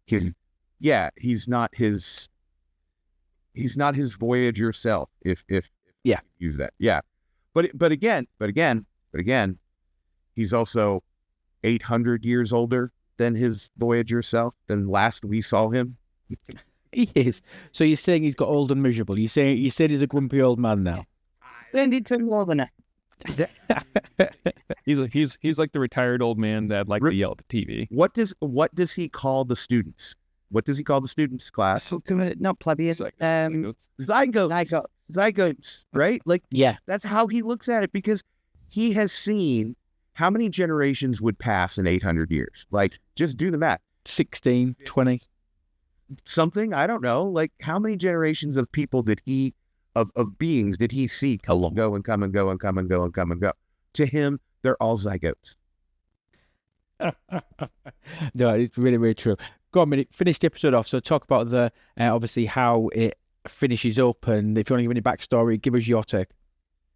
his, he's not his Voyager self, if you use that. Yeah. But again, he's also 800 years older than his Voyager self than last we saw him. He is. So you're saying he's got old and miserable. You saying he's a grumpy old man now? turned into a northerner. He's like the retired old man that liked to yell at the TV. What does he call the students? What does he call the students' class? Not plebeians. Zygotes, right? Like, Yeah. that's how he looks at it, because he has seen how many generations would pass in 800 years. Like, just do the math. 16, 20. Something, I don't know. Like, how many generations of people did he, of beings did he see go and come and go and come and go and come and go? To him, they're all zygotes. No, it's really, really true. Go on, minute. Finish the episode off. So talk about the obviously how it finishes up, and if you want to give any backstory, give us your take.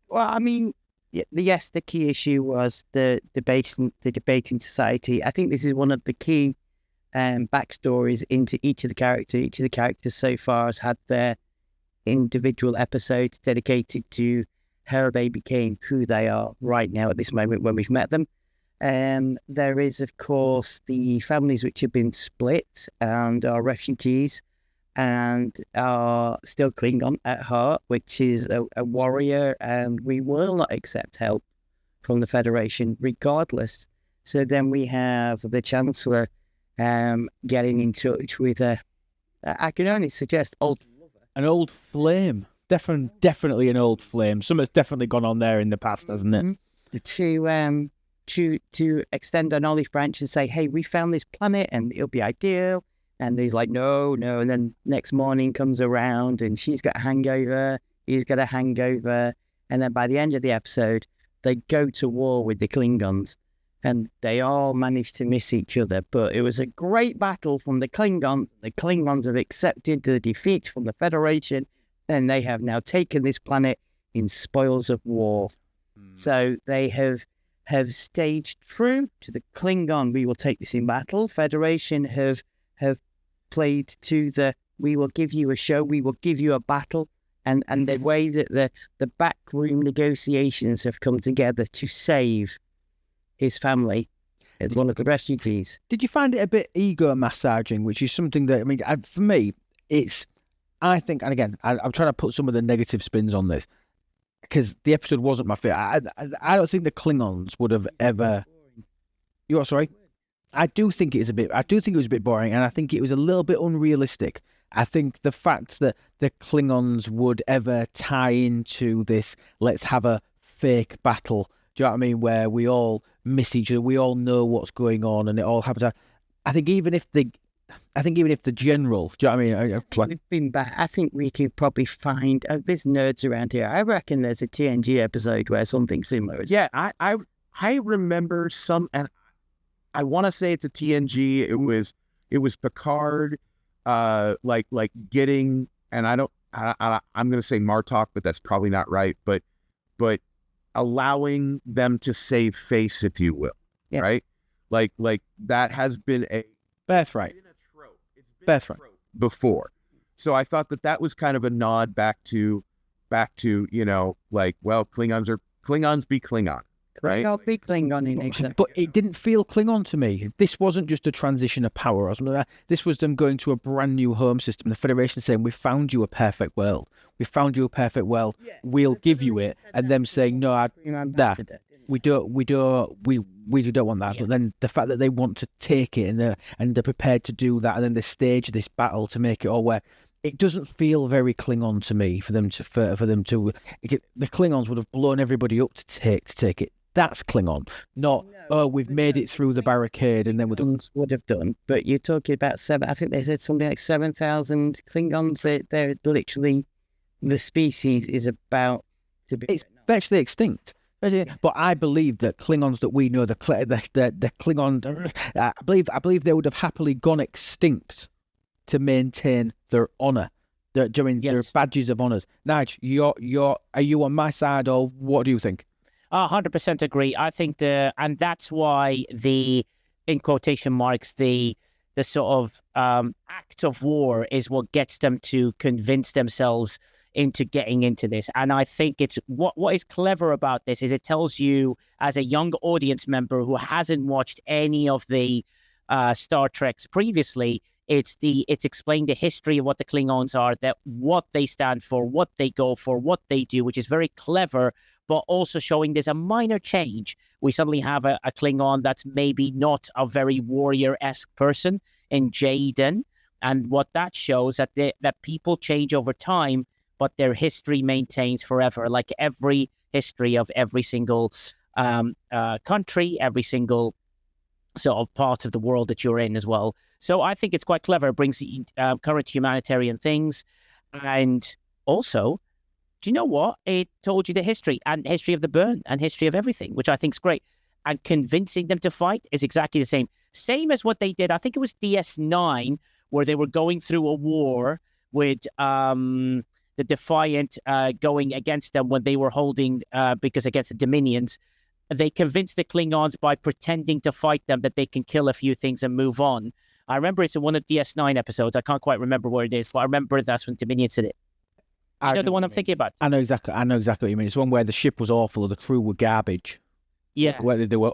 Well, I mean, yes, the key issue was the debating society. I think this is one of the key backstories into each of the characters. Each of the characters so far has had their individual episodes dedicated to how they became who they are right now at this moment when we've met them. There is, of course, the families which have been split and are refugees and are still Klingon at heart, which is a warrior, and we will not accept help from the Federation regardless. So then we have the Chancellor getting in touch with I can only suggest an old flame. Definitely an old flame. Something's definitely gone on there in the past, hasn't it? To extend an olive branch and say, hey, we found this planet and it'll be ideal. And he's like, no. And then next morning comes around and she's got a hangover, he's got a hangover. And then by the end of the episode, they go to war with the Klingons. And they all manage to miss each other. But it was a great battle from the Klingons. The Klingons have accepted the defeat from the Federation. And they have now taken this planet in spoils of war. So they have staged true to the Klingon, we will take this in battle. Federation have played to the, we will give you a show, we will give you a battle. And the way that the backroom negotiations have come together to save his family as one of the refugees. Did you find it a bit ego massaging, which is something that, I mean, for me, I think, and again, I'm trying to put some of the negative spins on this, because the episode wasn't my favorite. I don't think the Klingons would have ever. You're sorry. I do think it was a bit boring, and I think it was a little bit unrealistic. I think the fact that the Klingons would ever tie into this, let's have a fake battle. Do you know what I mean? Where we all miss each other, we all know what's going on, and it all happens. I think even if the general, do you know what I mean? We've been back. I think we could probably find. There's nerds around here. I reckon there's a TNG episode where something similar. Yeah, I remember some, and I want to say it's a TNG. It was Picard, like getting, and I'm going to say Martok, but that's probably not right. But allowing them to save face, if you will, right? Like that has been a birthright. Birthright before. So I thought that was kind of a nod back to like, well, Klingons be Klingon, right? I'll be Klingon in nature. But it didn't feel Klingon to me. This wasn't just a transition of power or something like that. This was them going to a brand new home system. The Federation saying, we found you a perfect world. We found you a perfect world. We'll give you it. And them saying, no, we don't want that. But then the fact that they want to take it and they're prepared to do that, and then they stage this battle to make it all where it doesn't feel very Klingon to me for them to the Klingons would have blown everybody up to take it. That's Klingon, not we've made it through the barricade and then would have done. But you're talking about I think they said something like 7,000 Klingons. They're literally, the species is about to be. It's virtually extinct. But I believe that Klingons that we know, the Klingon, I believe they would have happily gone extinct to maintain their honour. Their badges of honours. Nige, are you on my side, or what do you think? 100% agree. I think and that's why in quotation marks, the sort of act of war is what gets them to convince themselves into getting into this. And I think it's what is clever about this is it tells you, as a young audience member who hasn't watched any of the Star Treks previously, It's explained the history of what the Klingons are, that what they stand for, what they go for, what they do, which is very clever, but also showing there's a minor change. We suddenly have a Klingon that's maybe not a very warrior-esque person in Jaden, and what that shows that people change over time, but their history maintains forever, like every history of every single country, every single sort of part of the world that you're in as well. So I think it's quite clever. It brings current humanitarian things. And also, do you know what? It told you the history of the burn and history of everything, which I think is great. And convincing them to fight is exactly the same. Same as what they did. I think it was DS9, where they were going through a war with the Defiant going against them when they were holding, because against the Dominions. They convinced the Klingons by pretending to fight them that they can kill a few things and move on. I remember it's in one of DS9 episodes. I can't quite remember where it is, but I remember that's when Dominions did it. You know the one I'm thinking about? I know exactly what you mean. It's one where the ship was awful, the crew were garbage. Yeah. Where they were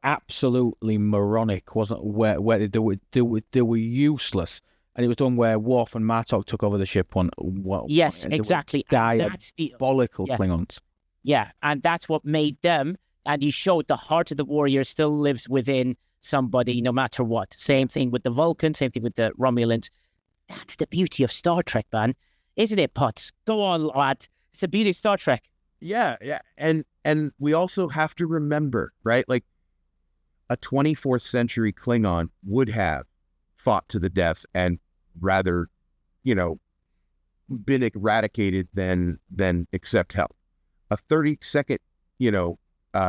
absolutely moronic, wasn't where they were useless. And it was done where Worf and Martok took over the ship on yes, exactly. Diabolical Klingons. Yeah, and that's what made them, and he showed the heart of the warrior still lives within somebody no matter what. Same thing with the Vulcans, same thing with the Romulans. That's the beauty of Star Trek, man. Isn't it, Potts? Go on, lad. It's the beauty of Star Trek. Yeah. And we also have to remember, right? Like, a 24th century Klingon would have fought to the death and rather, been eradicated than accept help. A 32nd,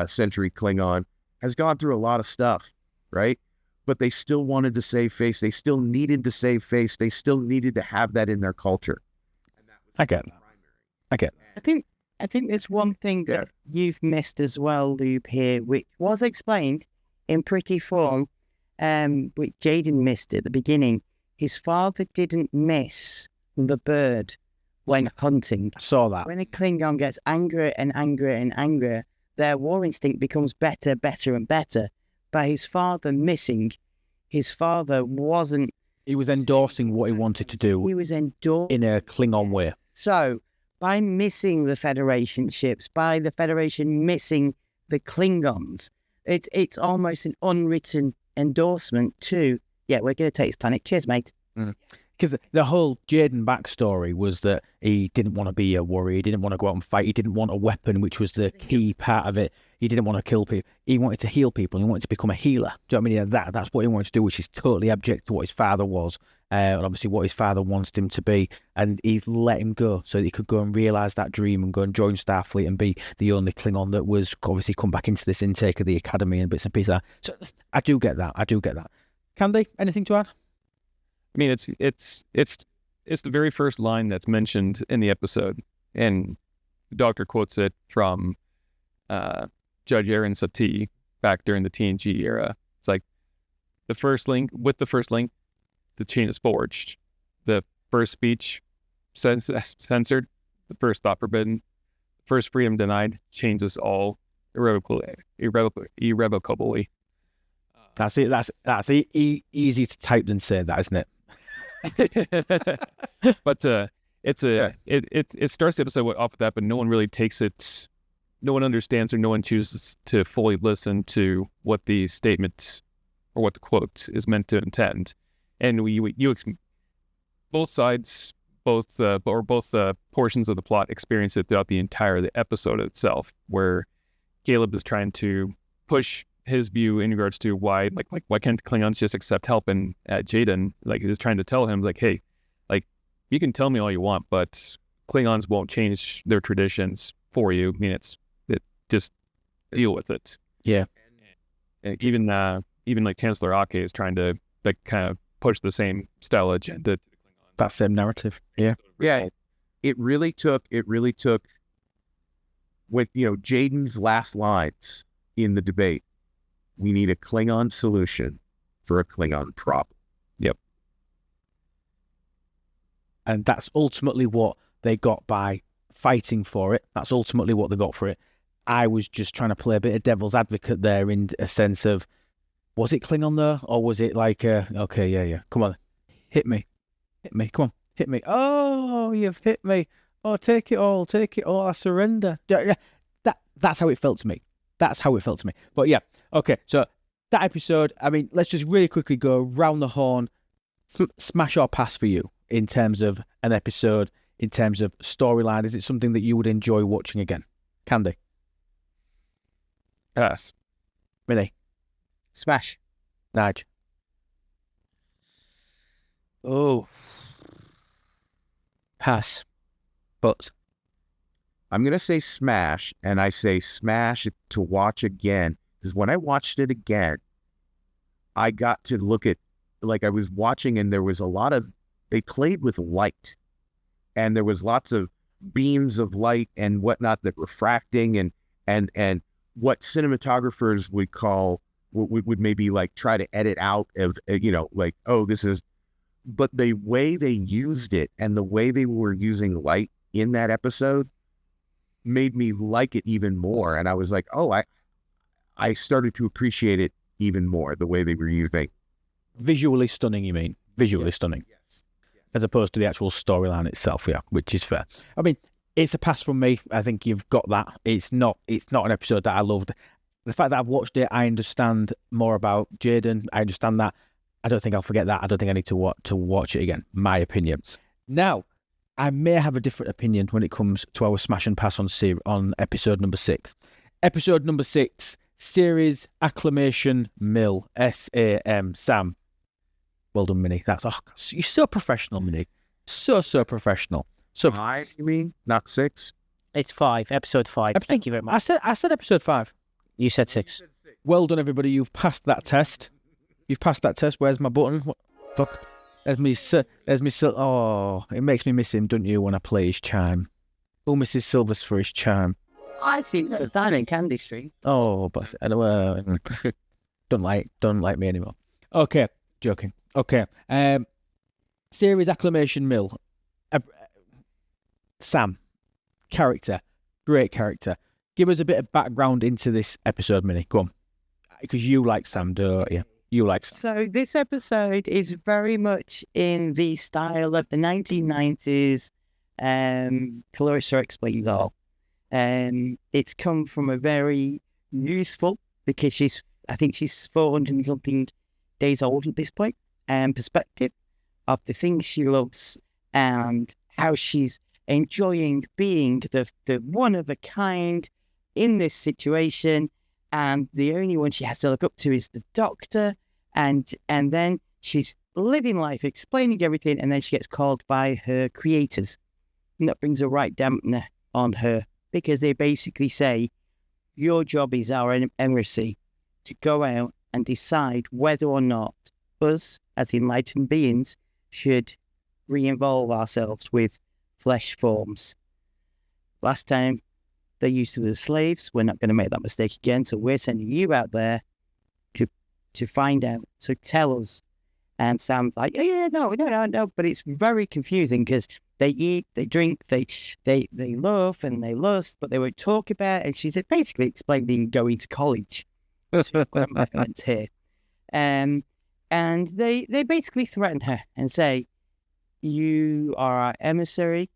century Klingon has gone through a lot of stuff, right? But they still wanted to save face. They still needed to save face. They still needed to have that in their culture. I get that. I think there's one thing that you've missed as well, Lewb, here, which was explained in pretty form, which Jaden missed at the beginning. His father didn't miss the bird when hunting. I saw that. When a Klingon gets angrier and angrier and angrier, their war instinct becomes better, better and better. By his father missing, his father wasn't... He was endorsing what he wanted to do. He was endorsing... in a Klingon way. So, by missing the Federation ships, by the Federation missing the Klingons, it's almost an unwritten endorsement to, we're going to take this planet. Cheers, mate. Because the whole Jaden backstory was that he didn't want to be a warrior. He didn't want to go out and fight. He didn't want a weapon, which was the key part of it. He didn't want to kill people. He wanted to heal people. He wanted to become a healer. Do you know what I mean? That's what he wanted to do, which is totally abject to what his father was, and obviously what his father wanted him to be. And he let him go so that he could go and realise that dream and go and join Starfleet and be the only Klingon that was obviously come back into this intake of the Academy and bits and pieces. So I do get that. Candy, anything to add? I mean, it's the very first line that's mentioned in the episode, and the Doctor quotes it from Judge Aaron Satie back during the TNG era. It's like, the first link, the chain is forged. The first speech censored, the first thought forbidden, first freedom denied, changes all irrevocably. That's it. That's easy to type than say that, isn't it? But it starts the episode off with that, but no one really takes it. No one understands, or no one chooses to fully listen to what the statement or what the quote is meant to intend. And both sides, both portions of the plot experience it throughout the entire episode itself, where Caleb is trying to push his view in regards to why can't Klingons just accept help, and Jaden is trying to tell him hey, you can tell me all you want, but Klingons won't change their traditions for you. I mean, just deal with it. Yeah. And even Chancellor Ake is trying to kind of push the same style agenda. That same narrative. Yeah. Yeah. It really took with Jaden's last lines in the debate. We need a Klingon solution for a Klingon problem. Yep. And that's ultimately what they got by fighting for it. That's ultimately what they got for it. I was just trying to play a bit of devil's advocate there, in a sense of, Was it Klingon though, or was it like okay, yeah, come on, hit me, come on, hit me. Oh, you've hit me. Oh, take it all, I surrender. Yeah. That's how it felt to me. But yeah, okay. So that episode, I mean, let's just really quickly go round the horn, smash or pass for you in terms of an episode, in terms of storyline. Is it something that you would enjoy watching again? Candy, Pass. Minnie, Smash. Nige. Oh, pass. But I'm going to say smash, and I say smash to watch again, because when I watched it again, I got to look at, like I was watching, and there was a lot of, they played with light, and there was lots of beams of light and whatnot that refracting, and what cinematographers would call, would maybe like try to edit out of, like, oh, this is, but the way they used it and the way they were using light in that episode made me like it even more. And I was like, oh, I started to appreciate it even more, the way they were using. visually stunning, you mean? Visually stunning. Yes. As opposed to the actual storyline itself, yeah, which is fair. I mean, it's a pass from me. I think you've got that. It's not an episode that I loved. The fact that I've watched it, I understand more about Jaden. I understand that. I don't think I'll forget that. I don't think I need to watch it again. My opinion. Now, I may have a different opinion when it comes to our smash and pass on episode number 6. Episode number 6, series acclamation mill, SAM. Sam. Well done, Minnie. You're so professional, Minnie. So professional. So 5, you mean? Not 6? It's 5, episode 5. Thank you very much. I said episode 5. You said 6. Well done, everybody. You've passed that test. Where's my button? What? Fuck. There's me. Oh, it makes me miss him, don't you, when I play his chime? Oh, Mrs. Silvers for his chime. I see that in Candy Street. Oh, but don't like me anymore. Okay, joking. Okay. Series acclamation mill. Sam, character, great character. Give us a bit of background into this episode, Minnie. Go on, because you like Sam, don't you? You like Sam. So this episode is very much in the style of the 1990s. Clarissa Explains All. It's come from a very useful, because I think she's 400 and something days old at this point, perspective of the things she loves and how she's enjoying being the one of a kind in this situation, and the only one she has to look up to is the Doctor, and then she's living life, explaining everything, and then she gets called by her creators, and that brings a right dampener on her, because they basically say, your job is our emissary to go out and decide whether or not us, as enlightened beings, should re-involve ourselves with flesh forms. Last time, they used to the slaves. We're not going to make that mistake again, so we're sending you out there to find out. So tell us. And Sam's like, no. But it's very confusing, because they eat, they drink, they love and they lust, but they won't talk about it. And she's basically explaining going to college. Here. And they basically threaten her and say, you are our emissary,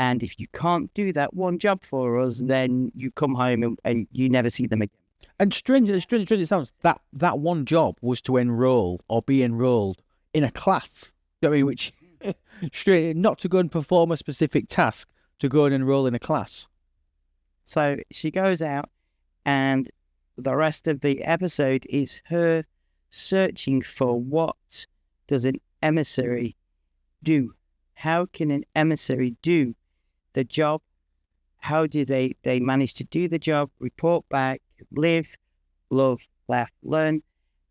and if you can't do that one job for us, then you come home and you never see them again. And strange it sounds, that one job was to enroll or be enrolled in a class. You know what I mean? Which straight, not to go and perform a specific task, to go and enroll in a class. So she goes out, and the rest of the episode is her searching for what does an emissary do? How can an emissary do the job? How do they manage to do the job, report back, live, love, laugh, learn?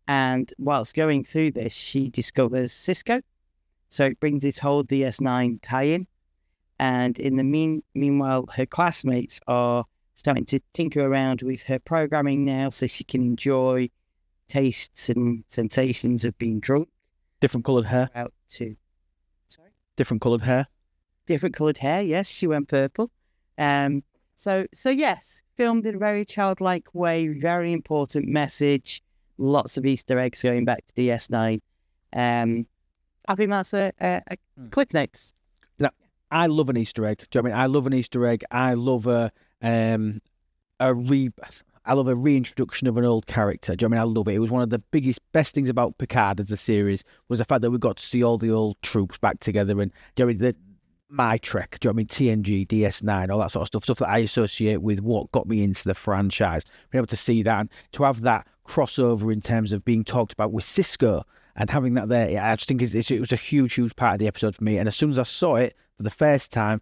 And whilst going through this, she discovers Cisco. So it brings this whole DS9 tie-in. And in the meanwhile, her classmates are starting to tinker around with her programming now, so she can enjoy tastes and sensations of being drunk. Different coloured hair. Different coloured hair. Different coloured hair, yes. She went purple. So yes, filmed in a very childlike way, very important message. lots of Easter eggs going back to DS9. I think that's a clip notes. Now, I love an Easter egg. Do you know what I mean? I love an Easter egg. I love I love a reintroduction of an old character. Do you know what I mean? I love it. It was one of the best things about Picard as a series was the fact that we got to see all the old troops back together and do you know what I mean? My Trek, do you know what I mean? TNG, DS9, all that sort of stuff that I associate with what got me into the franchise. Being able to see that and to have that crossover in terms of being talked about with Cisco and having that there, I just think it was a huge part of the episode for me. And as soon as I saw it for the first time,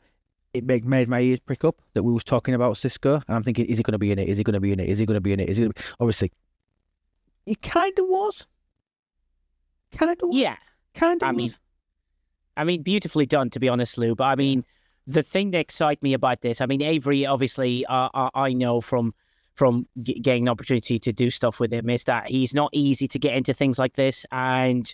it made my ears prick up that we was talking about Cisco. And I'm thinking, is he going to be in it? Is he going to be in it? Is he going to be in it? Is he going to be... Obviously, he kind of was. Yeah. Kind of was. I mean, beautifully done, to be honest, Lewb. I mean, the thing that excites me about this, I mean, Avery, obviously, I know from getting an opportunity to do stuff with him, is that he's not easy to get into things like this. And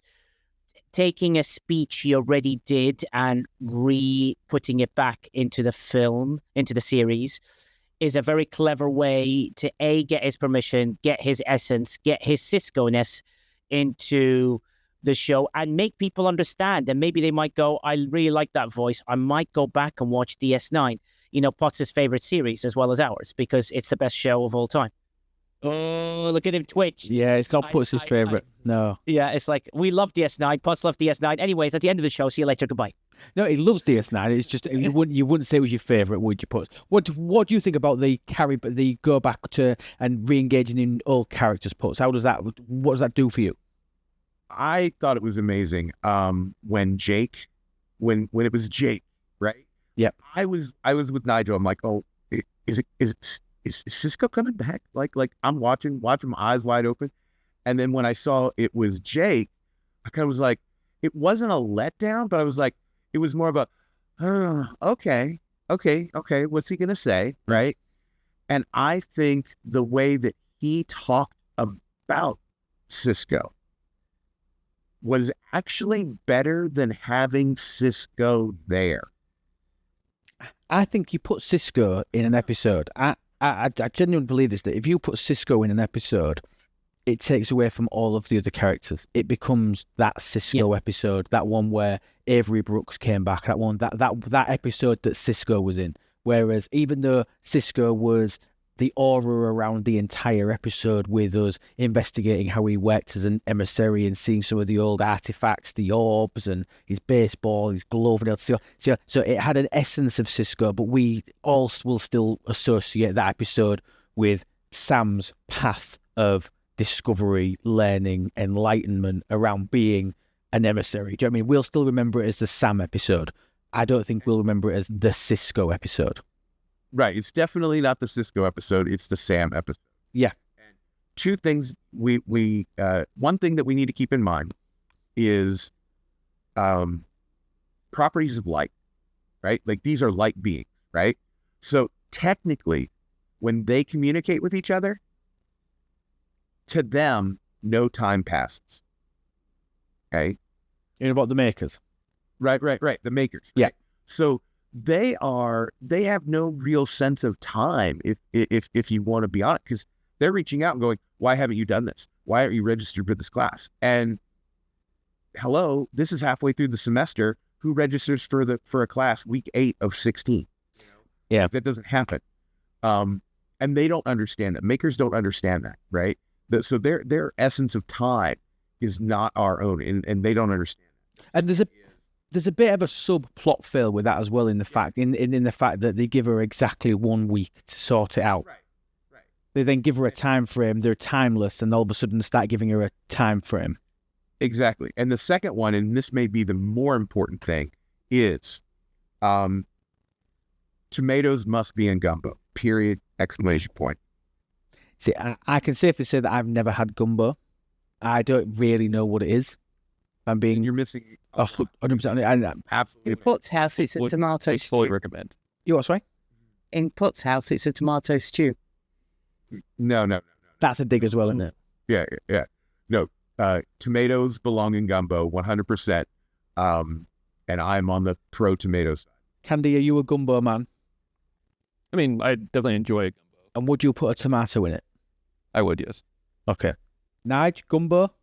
taking a speech he already did and re-putting it back into the film, into the series, is a very clever way to, A, get his permission, get his essence, get his Cisco-ness into the show and make people understand. And maybe they might go, I really like that voice. I might go back and watch DS9, you know, Potts' favorite series as well as ours, because it's the best show of all time. Oh, look at him twitch. Yeah, it's not Potts' favorite. No. Yeah, it's like, we love DS9. Potts loved DS9. Anyways, at the end of the show, see you later. Goodbye. No, he loves DS9. It's just you wouldn't say it was your favorite, would you, Potts? What do you think about the go back to and re-engaging in old characters, Potts? What does that do for you? I thought it was amazing. When it was Jake, right? Yep. I was with Nigel. I'm like, oh, is Cisco coming back? Like I'm watching my eyes wide open. And then when I saw it was Jake, I kind of was like, it wasn't a letdown, but I was like, it was more of a, okay, what's he gonna say, right? And I think the way that he talked about Cisco was actually better than having Cisco there. I think you put Cisco in an episode. I genuinely believe this, that if you put Cisco in an episode, it takes away from all of the other characters. It becomes that Cisco episode, that one where Avery Brooks came back, that episode that Cisco was in. Whereas even though Cisco was the aura around the entire episode with us investigating how he worked as an emissary and seeing some of the old artifacts, the orbs and his baseball, his glove, and so it had an essence of Cisco, but we all will still associate that episode with Sam's path of discovery, learning, enlightenment around being an emissary. Do you know what I mean? We'll still remember it as the Sam episode. I don't think we'll remember it as the Cisco episode. Right. It's definitely not the Cisco episode. It's the Sam episode. Yeah. And two things one thing that we need to keep in mind is properties of light, right? Like these are light beings, right? So technically, when they communicate with each other, to them, no time passes. Okay. You know about the makers? Right. The makers. Yeah. Right? So they have no real sense of time if you want to be honest, because they're reaching out and going, why haven't you done this? Why aren't you registered for this class? And hello, this is halfway through the semester. Who registers for a class week 8 of 16? Yeah. That doesn't happen. And they don't understand that. Makers don't understand that, right? So their essence of time is not our own, and they don't understand that. And there's a bit of a subplot fail with that as well in the fact in the fact that they give her exactly 1 week to sort it out. Right. They then give her a time frame. They're timeless, and all of a sudden start giving her a time frame. Exactly. And the second one, and this may be the more important thing, is tomatoes must be in gumbo. Period. Exclamation point. See, I can safely say that I've never had gumbo. I don't really know what it is. I'm being... You're missing... 100%. Absolutely. In Putt's house, it's a tomato stew. Fully recommend. You what, sorry? In Putt's house, it's a tomato stew. No. That's a dig as well, isn't it? Yeah. No, tomatoes belong in gumbo, 100%. And I'm on the pro tomato side. Candy, are you a gumbo man? I mean, I definitely enjoy gumbo. And would you put a tomato in it? I would, yes. Okay. Nige, gumbo.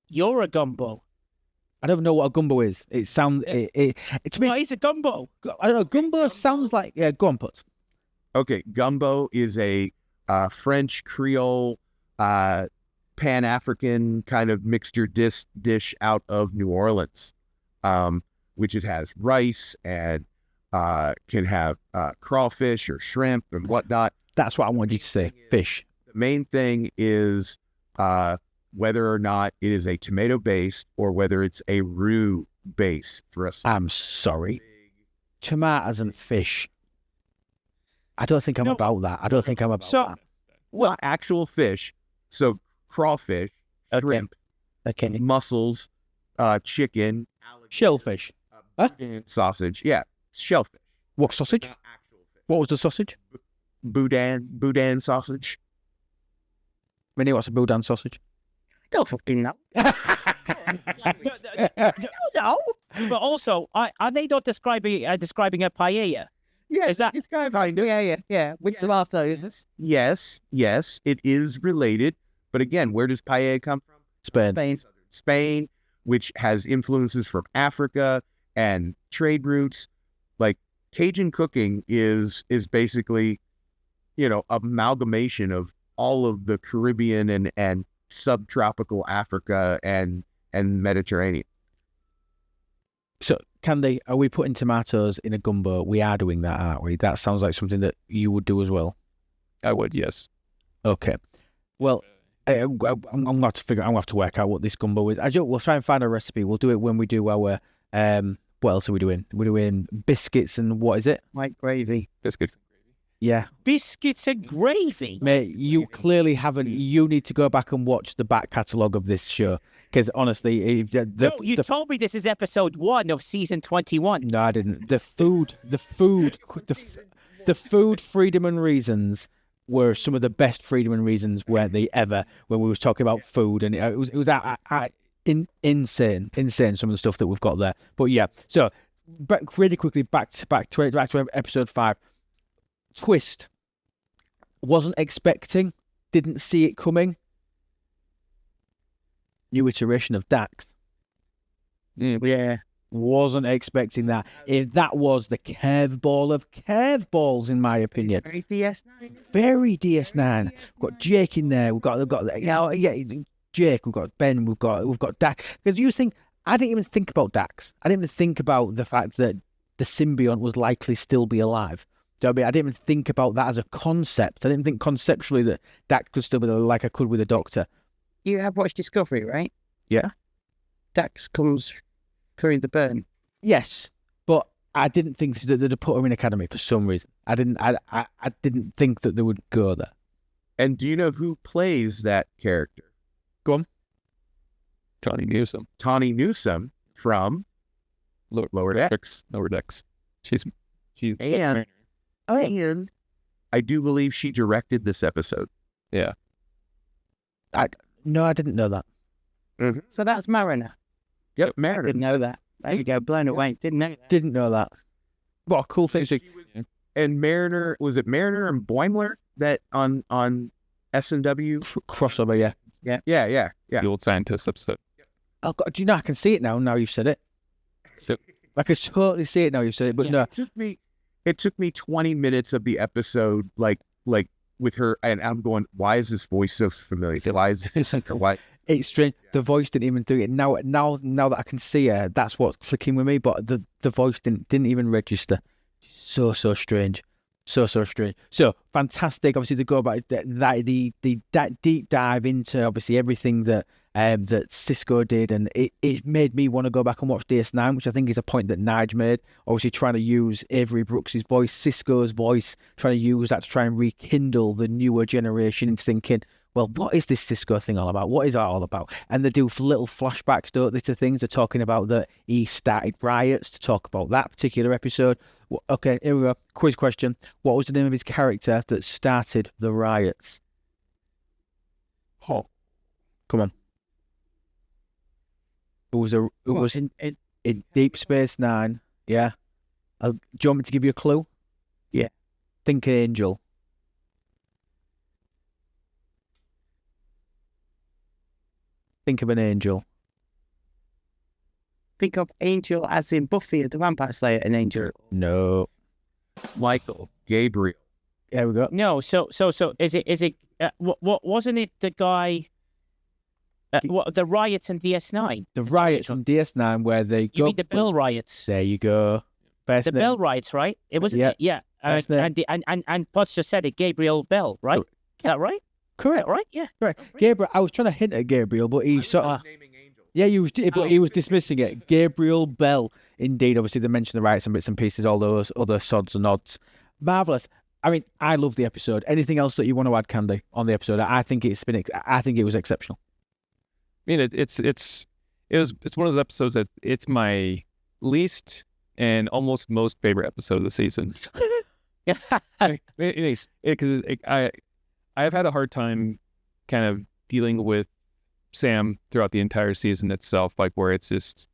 You're a gumbo. I don't even know what a gumbo is. It sounds to me. What is a gumbo? I don't know. Gumbo sounds like go on, Putz. Okay, gumbo is a French Creole Pan-African kind of mixture dish out of New Orleans, which it has rice and can have crawfish or shrimp and whatnot. That's what I wanted you to say. Fish. The main thing is whether or not it is a tomato base or whether it's a roux base for us. I'm sorry. Tomatoes and fish. I don't think I'm about that. I don't think I'm about that. Well, actual fish. So crawfish, shrimp, mussels, chicken, Shellfish. sausage. Yeah, shellfish. What sausage? Not actual fish. What was the sausage? Boudin sausage. Minnie, what's a boudin sausage? Don't fucking know. No. But also, are they not describing a paella? Yeah, Is that- it's kind of Yeah. With tomatoes. Yes, it is related. But again, where does paella come from? Spain. Spain, which has influences from Africa and trade routes. Like Cajun cooking is basically, amalgamation of all of the Caribbean and subtropical Africa and Mediterranean. So, Candy, are we putting tomatoes in a gumbo? We are doing that, aren't we? That sounds like something that you would do as well. I would, yes. Okay. Well, I'm going to have to work out what this gumbo is. We'll try and find a recipe. We'll do it when we do our, what else are we doing? We're doing biscuits and what is it? White gravy. Biscuits. Yeah. Biscuits and gravy. Mate, you clearly haven't. You need to go back and watch the back catalogue of this show. Because honestly, You told me this is episode 1 of season 21. No, I didn't. The food freedom and reasons were some of the best freedom and reasons, weren't they, ever, when we was talking about food, and it was insane some of the stuff that we've got there. But yeah, so really quickly back to episode 5. Twist. Wasn't expecting, didn't see it coming. New iteration of Dax. Yeah. Wasn't expecting that. That was the curveball of curveballs, in my opinion. Very DS9. Very DS9. We've got Jake in there. We've got Jake. We've got Ben. We've got Dax. Because I didn't even think about Dax. I didn't even think about the fact that the symbiont was likely still be alive. Do you know what I mean? I didn't even think about that as a concept. I didn't think conceptually that Dax could still be alive like I could with a Doctor. You have watched Discovery, right? Yeah. Dax comes through the burn. Yes, but I didn't think that they'd put her in Academy for some reason. I didn't think that they would go there. And do you know who plays that character? Go on. Tawny Newsome. Tawny Newsome from Lower Decks. Lower Decks. She's And I do believe she directed this episode. Yeah. No, I didn't know that. Mm-hmm. So that's Mariner. Yep, I Mariner. didn't know that. There you go, blown away. Didn't know that. Didn't know that. What a cool thing. And Mariner, was it Mariner and Boimler that on S&W? Crossover, yeah. Yeah. The old scientist episode. Oh, God, do you know, I can see it now you've said it. So, I can totally see it now you've said it, but no. It took me 20 minutes of the episode, like with her, and I'm going, why is this voice so familiar? Why is this? Why? It's strange. The voice didn't even do it. Now that I can see her, that's what's clicking with me. But the voice didn't even register. So strange. So strange. So fantastic. Obviously, to go back that deep dive into obviously everything that Cisco did, and it made me want to go back and watch DS9, which I think is a point that Nige made. Obviously, trying to use Avery Brooks's voice, Cisco's voice, trying to use that to try and rekindle the newer generation into thinking, well, what is this Cisco thing all about? What is that all about? And they do little flashbacks, don't they, to things. They're talking about that he started riots, to talk about that particular episode. Okay, here we go. Quiz question. What was the name of his character that started the riots? oh, Come on. It was in Deep Space Nine. Yeah. Do you want me to give you a clue? Yeah. Think Angel. Think of an angel. Think of Angel as in Buffy the Vampire Slayer, an angel. No. Michael, Gabriel. There we go. No, so is it? What wasn't it? The guy. The riots in DS9. The riots on DS9 where they You go. mean the Bell riots? There you go. Best The name. Bell riots, right? It was Yeah. Best name. And Potts just said it. Gabriel Bell, right? Is that right? Correct. Right? Yeah. Correct. Gabriel. I was trying to hint at Gabriel, but he sort of. Naming angels. Yeah, he was dismissing it. Gabriel Bell. Indeed, obviously they mentioned the riots and bits and pieces, all those other sods and odds. Marvelous. I mean, I love the episode. Anything else that you want to add, Candy, on the episode? I think it was exceptional. I mean, it's one of those episodes that it's my least and almost most favorite episode of the season. Yes. Because I've had a hard time kind of dealing with Sam throughout the entire season itself, like where it's just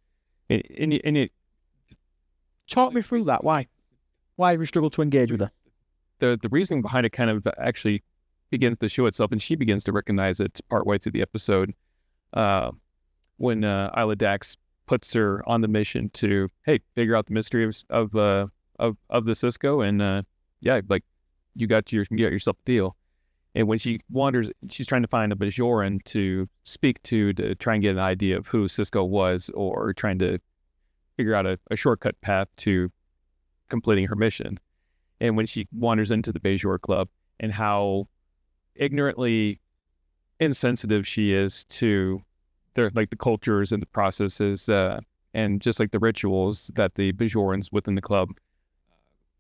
Talk me through that. Why have you struggled to engage with her? The reasoning behind it kind of actually begins to show itself, and she begins to recognize it partway through the episode. When Isla Dax puts her on the mission to figure out the mystery of the Cisco, and you got yourself a deal. And when she wanders, she's trying to find a Bajoran to speak to try and get an idea of who Cisco was, or trying to figure out a shortcut path to completing her mission. And when she wanders into the Bajor Club, and how ignorantly insensitive she is to the cultures and the processes, and just like the rituals that the Bajorans within the club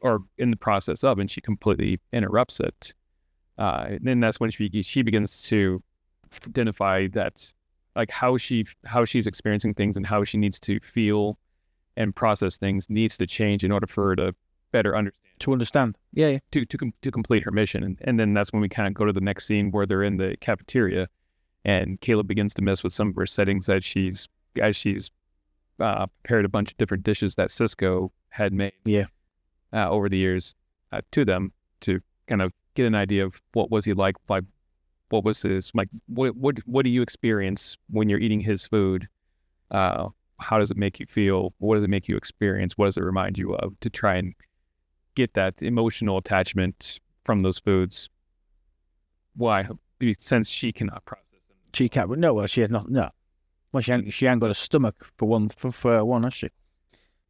are in the process of, and she completely interrupts it. And then that's when she begins to identify that, like, how she's experiencing things and how she needs to feel and process things needs to change in order for her to better understand. Yeah. To complete her mission. And then that's when we kind of go to the next scene where they're in the cafeteria, and Caleb begins to mess with some of her settings as she's prepared a bunch of different dishes that Cisco had made over the years to them, to kind of get an idea of what was he like, what was his, like, what do you experience when you're eating his food? How does it make you feel? What does it make you experience? What does it remind you of, to try and get that emotional attachment from those foods? Why? Since she cannot process them. She can't. No, well, she has not. No. Well, she ain't got a stomach for one, has she?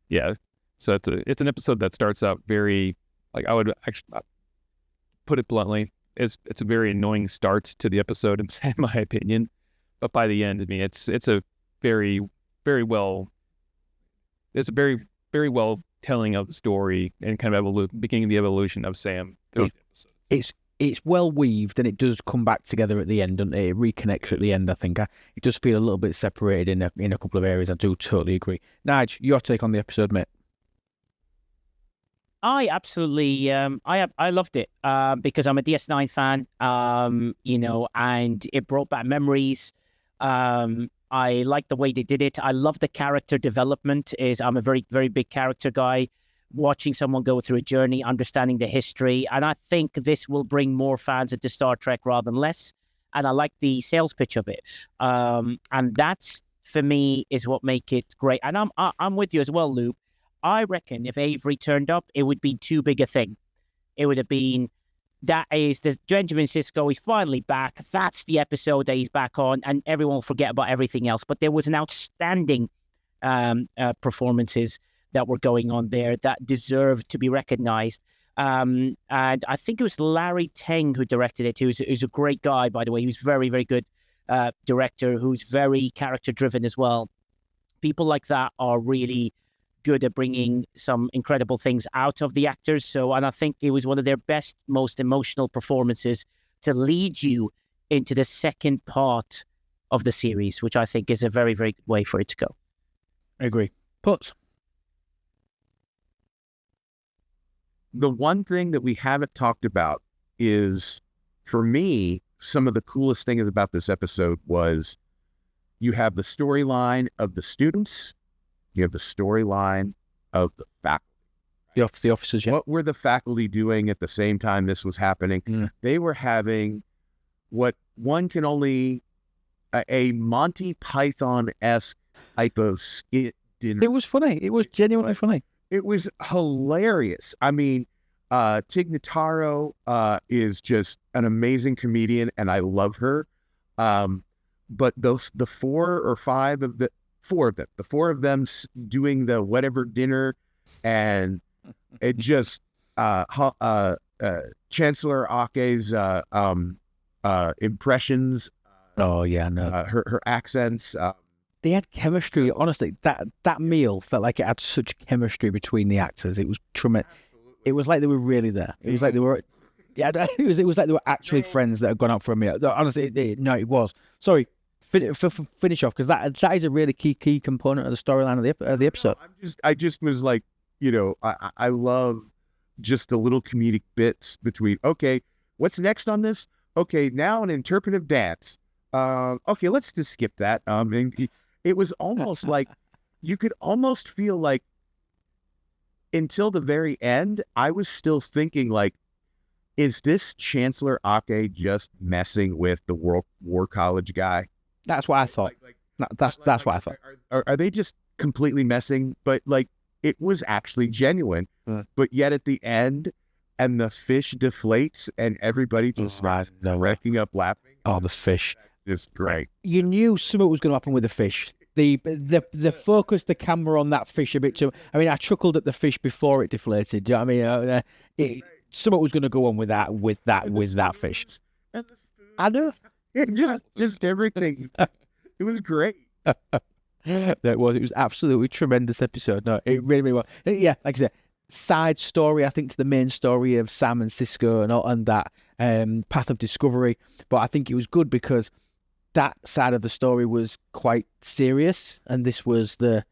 Yeah. So it's an episode that starts out very, like, I would actually put it bluntly, it's a very annoying start to the episode, in my opinion. But by the end, I mean, it's a very, very well, it's a very, very well telling of the story, and kind of beginning the evolution of Sam throughout the episode. It's well weaved, and it does come back together at the end, doesn't it? It reconnects at the end, I think. It does feel a little bit separated in a couple of areas. I do totally agree. Nige, your take on the episode, mate? I absolutely, I loved it because I'm a DS9 fan, and it brought back memories. I like the way they did it. I love the character development. I'm a very, very big character guy. Watching someone go through a journey, understanding the history, and I think this will bring more fans into Star Trek rather than less. And I like the sales pitch of it, and that's, for me, is what make it great. And I'm with you as well, Lewb. I reckon if Avery turned up, it would be too big a thing. It would have been, that is, the Benjamin Sisko is finally back. That's the episode that he's back on, and everyone will forget about everything else. But there was an outstanding performances that were going on there that deserved to be recognized. And I think it was Larry Teng who directed it. Who's a great guy, by the way. He was very, very good director, who's very character-driven as well. People like that are really good at bringing some incredible things out of the actors. And I think it was one of their best, most emotional performances to lead you into the second part of the series, which I think is a very, very good way for it to go. I agree. Putz? The one thing that we haven't talked about is, for me, some of the coolest things about this episode was you have the storyline of the students, you have the storyline of the faculty. The officers, yeah. What were the faculty doing at the same time this was happening? Mm. They were having what one can only a Monty Python-esque type of skit dinner. It was funny. It was genuinely funny. It was hilarious. I mean, Tig Notaro is just an amazing comedian, and I love her. But the four of them doing the whatever dinner, and it just Chancellor Ake's impressions. Oh yeah, no. Her accents. They had chemistry. Honestly, that meal felt like it had such chemistry between the actors. It was tremendous. It was like they were really there. It was like they were. Yeah, it was like they were actually friends that had gone out for a meal. Honestly, it was. Sorry, finish off, because that is a really key component of the storyline of the episode. I just was like, I love just the little comedic bits between. Okay, what's next on this? Okay, now an interpretive dance. Okay, let's just skip that. And it was almost like you could almost feel like until the very end, I was still thinking like, is this Chancellor Ake just messing with the War College guy? That's what I thought. That's what I thought. Are they just completely messing? But like, it was actually genuine. But yet at the end, and the fish deflates, and everybody just wrecking up laughing. Oh, the fish. It's great. You knew something was going to happen with the fish. The focus the camera on that fish a bit too. I mean, I chuckled at the fish before it deflated. Do you know what I mean? Something was going to go on with that fish. I know. Just everything. It was great. It was absolutely tremendous episode. No, it really was. Yeah, like I said, side story, I think, to the main story of Sam and Cisco and that path of discovery. But I think it was good because that side of the story was quite serious, and this was the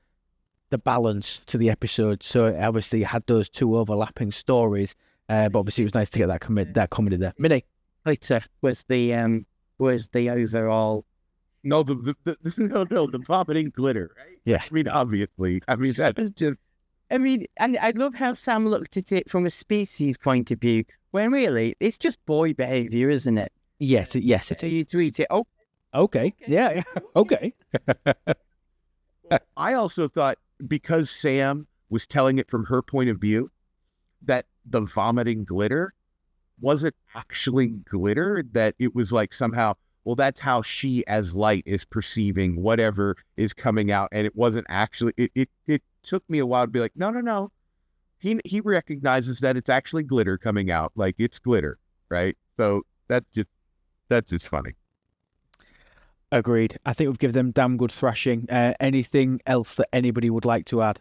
balance to the episode. So obviously you had those two overlapping stories, but obviously it was nice to get that comedy there. Minnie, Later was the overall. No, the vomiting glitter, right? Yeah. I mean, obviously. I mean, that is just. I mean, and I love how Sam looked at it from a species point of view, when really it's just boy behaviour, isn't it? Yes, it So is. you tweet it. Oh, Okay. Yeah. Okay. I also thought, because Sam was telling it from her point of view, that the vomiting glitter wasn't actually glitter, that it was like somehow, well, that's how she as light is perceiving whatever is coming out. And it wasn't actually, it took me a while to be like, no. He recognizes that it's actually glitter coming out. Like, it's glitter, right? So that's just funny. Agreed. I think we've given them damn good thrashing. Anything else that anybody would like to add?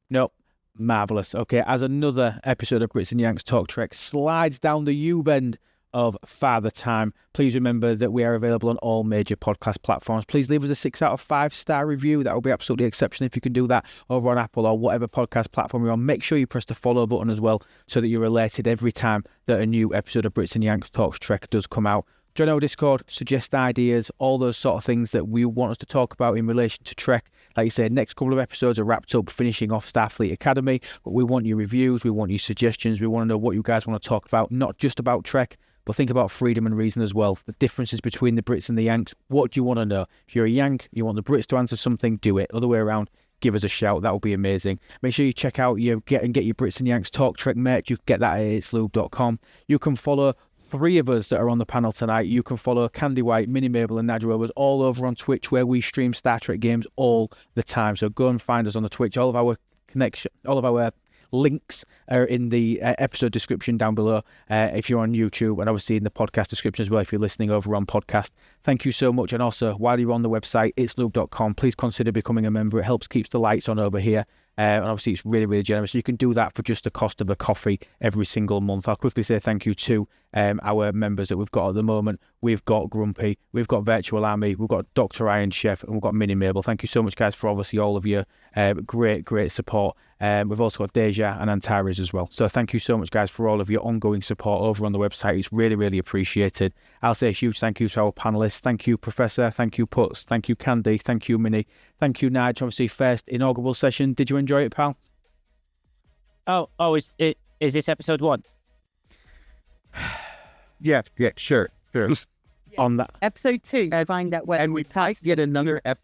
Nope. Marvellous. Okay, as another episode of Brits and Yanks Talk Trek slides down the U-bend of Father Time, please remember that we are available on all major podcast platforms. Please leave us a 6 out of 5 star review. That would be absolutely exceptional if you can do that over on Apple or whatever podcast platform you're on. Make sure you press the follow button as well, so that you're alerted every time that a new episode of Brits and Yanks Talk Trek does come out. Join our Discord, suggest ideas, all those sort of things that we want us to talk about in relation to Trek. Like you said, next couple of episodes are wrapped up, finishing off Starfleet Academy, but we want your reviews, we want your suggestions, we want to know what you guys want to talk about, not just about Trek, but think about freedom and reason as well. The differences between the Brits and the Yanks. What do you want to know? If you're a Yank, you want the Brits to answer something, do it. Other way around, give us a shout. That would be amazing. Make sure you check out get your Brits and Yanks Talk Trek merch. You can get that at Lewb.com. You can follow 3 of us that are on the panel tonight. You can follow Candy White, Minnie Mabel and Nigel Rovers all over on Twitch, where we stream Star Trek games all the time. So go and find us on the Twitch. All of our links are in the episode description down below if you're on YouTube, and obviously in the podcast description as well if you're listening over on podcast. Thank you so much. And also, while you're on the website, it's Lewb.com, please consider becoming a member. It helps keep the lights on over here. And obviously it's really, really generous. You can do that for just the cost of a coffee every single month. I'll quickly say thank you to our members that we've got at the moment. We've got Grumpy, we've got Virtual Army, we've got Dr. Iron Chef, and we've got Minnie Mabel. Thank you so much, guys, for obviously all of your great support. We've also got Deja and Antares as well. So thank you so much, guys, for all of your ongoing support over on the website. It's really, really appreciated. I'll say a huge thank you to our panelists. Thank you, Professor. Thank you, Putz. Thank you, Candy. Thank you, Minnie. Thank you, Nige. Obviously, first inaugural session. Did you enjoy it, pal? Oh, is this episode 1? Yeah, sure. on that. Episode 2, find out where. And we might get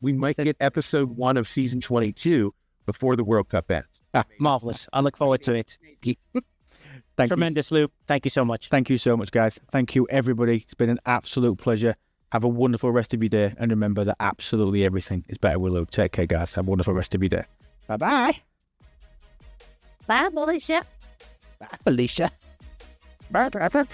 we might get episode 1 of season 22 before the World Cup ends. Marvelous. I look forward to it. Thank Tremendous, Lewb. Thank you so much. Thank you so much, guys. Thank you, everybody. It's been an absolute pleasure. Have a wonderful rest of your day. And remember that absolutely everything is better with Lewb. Take care, guys. Have a wonderful rest of your day. Bye-bye. Bye, Felicia. Bye, Felicia. Bye, Trevor.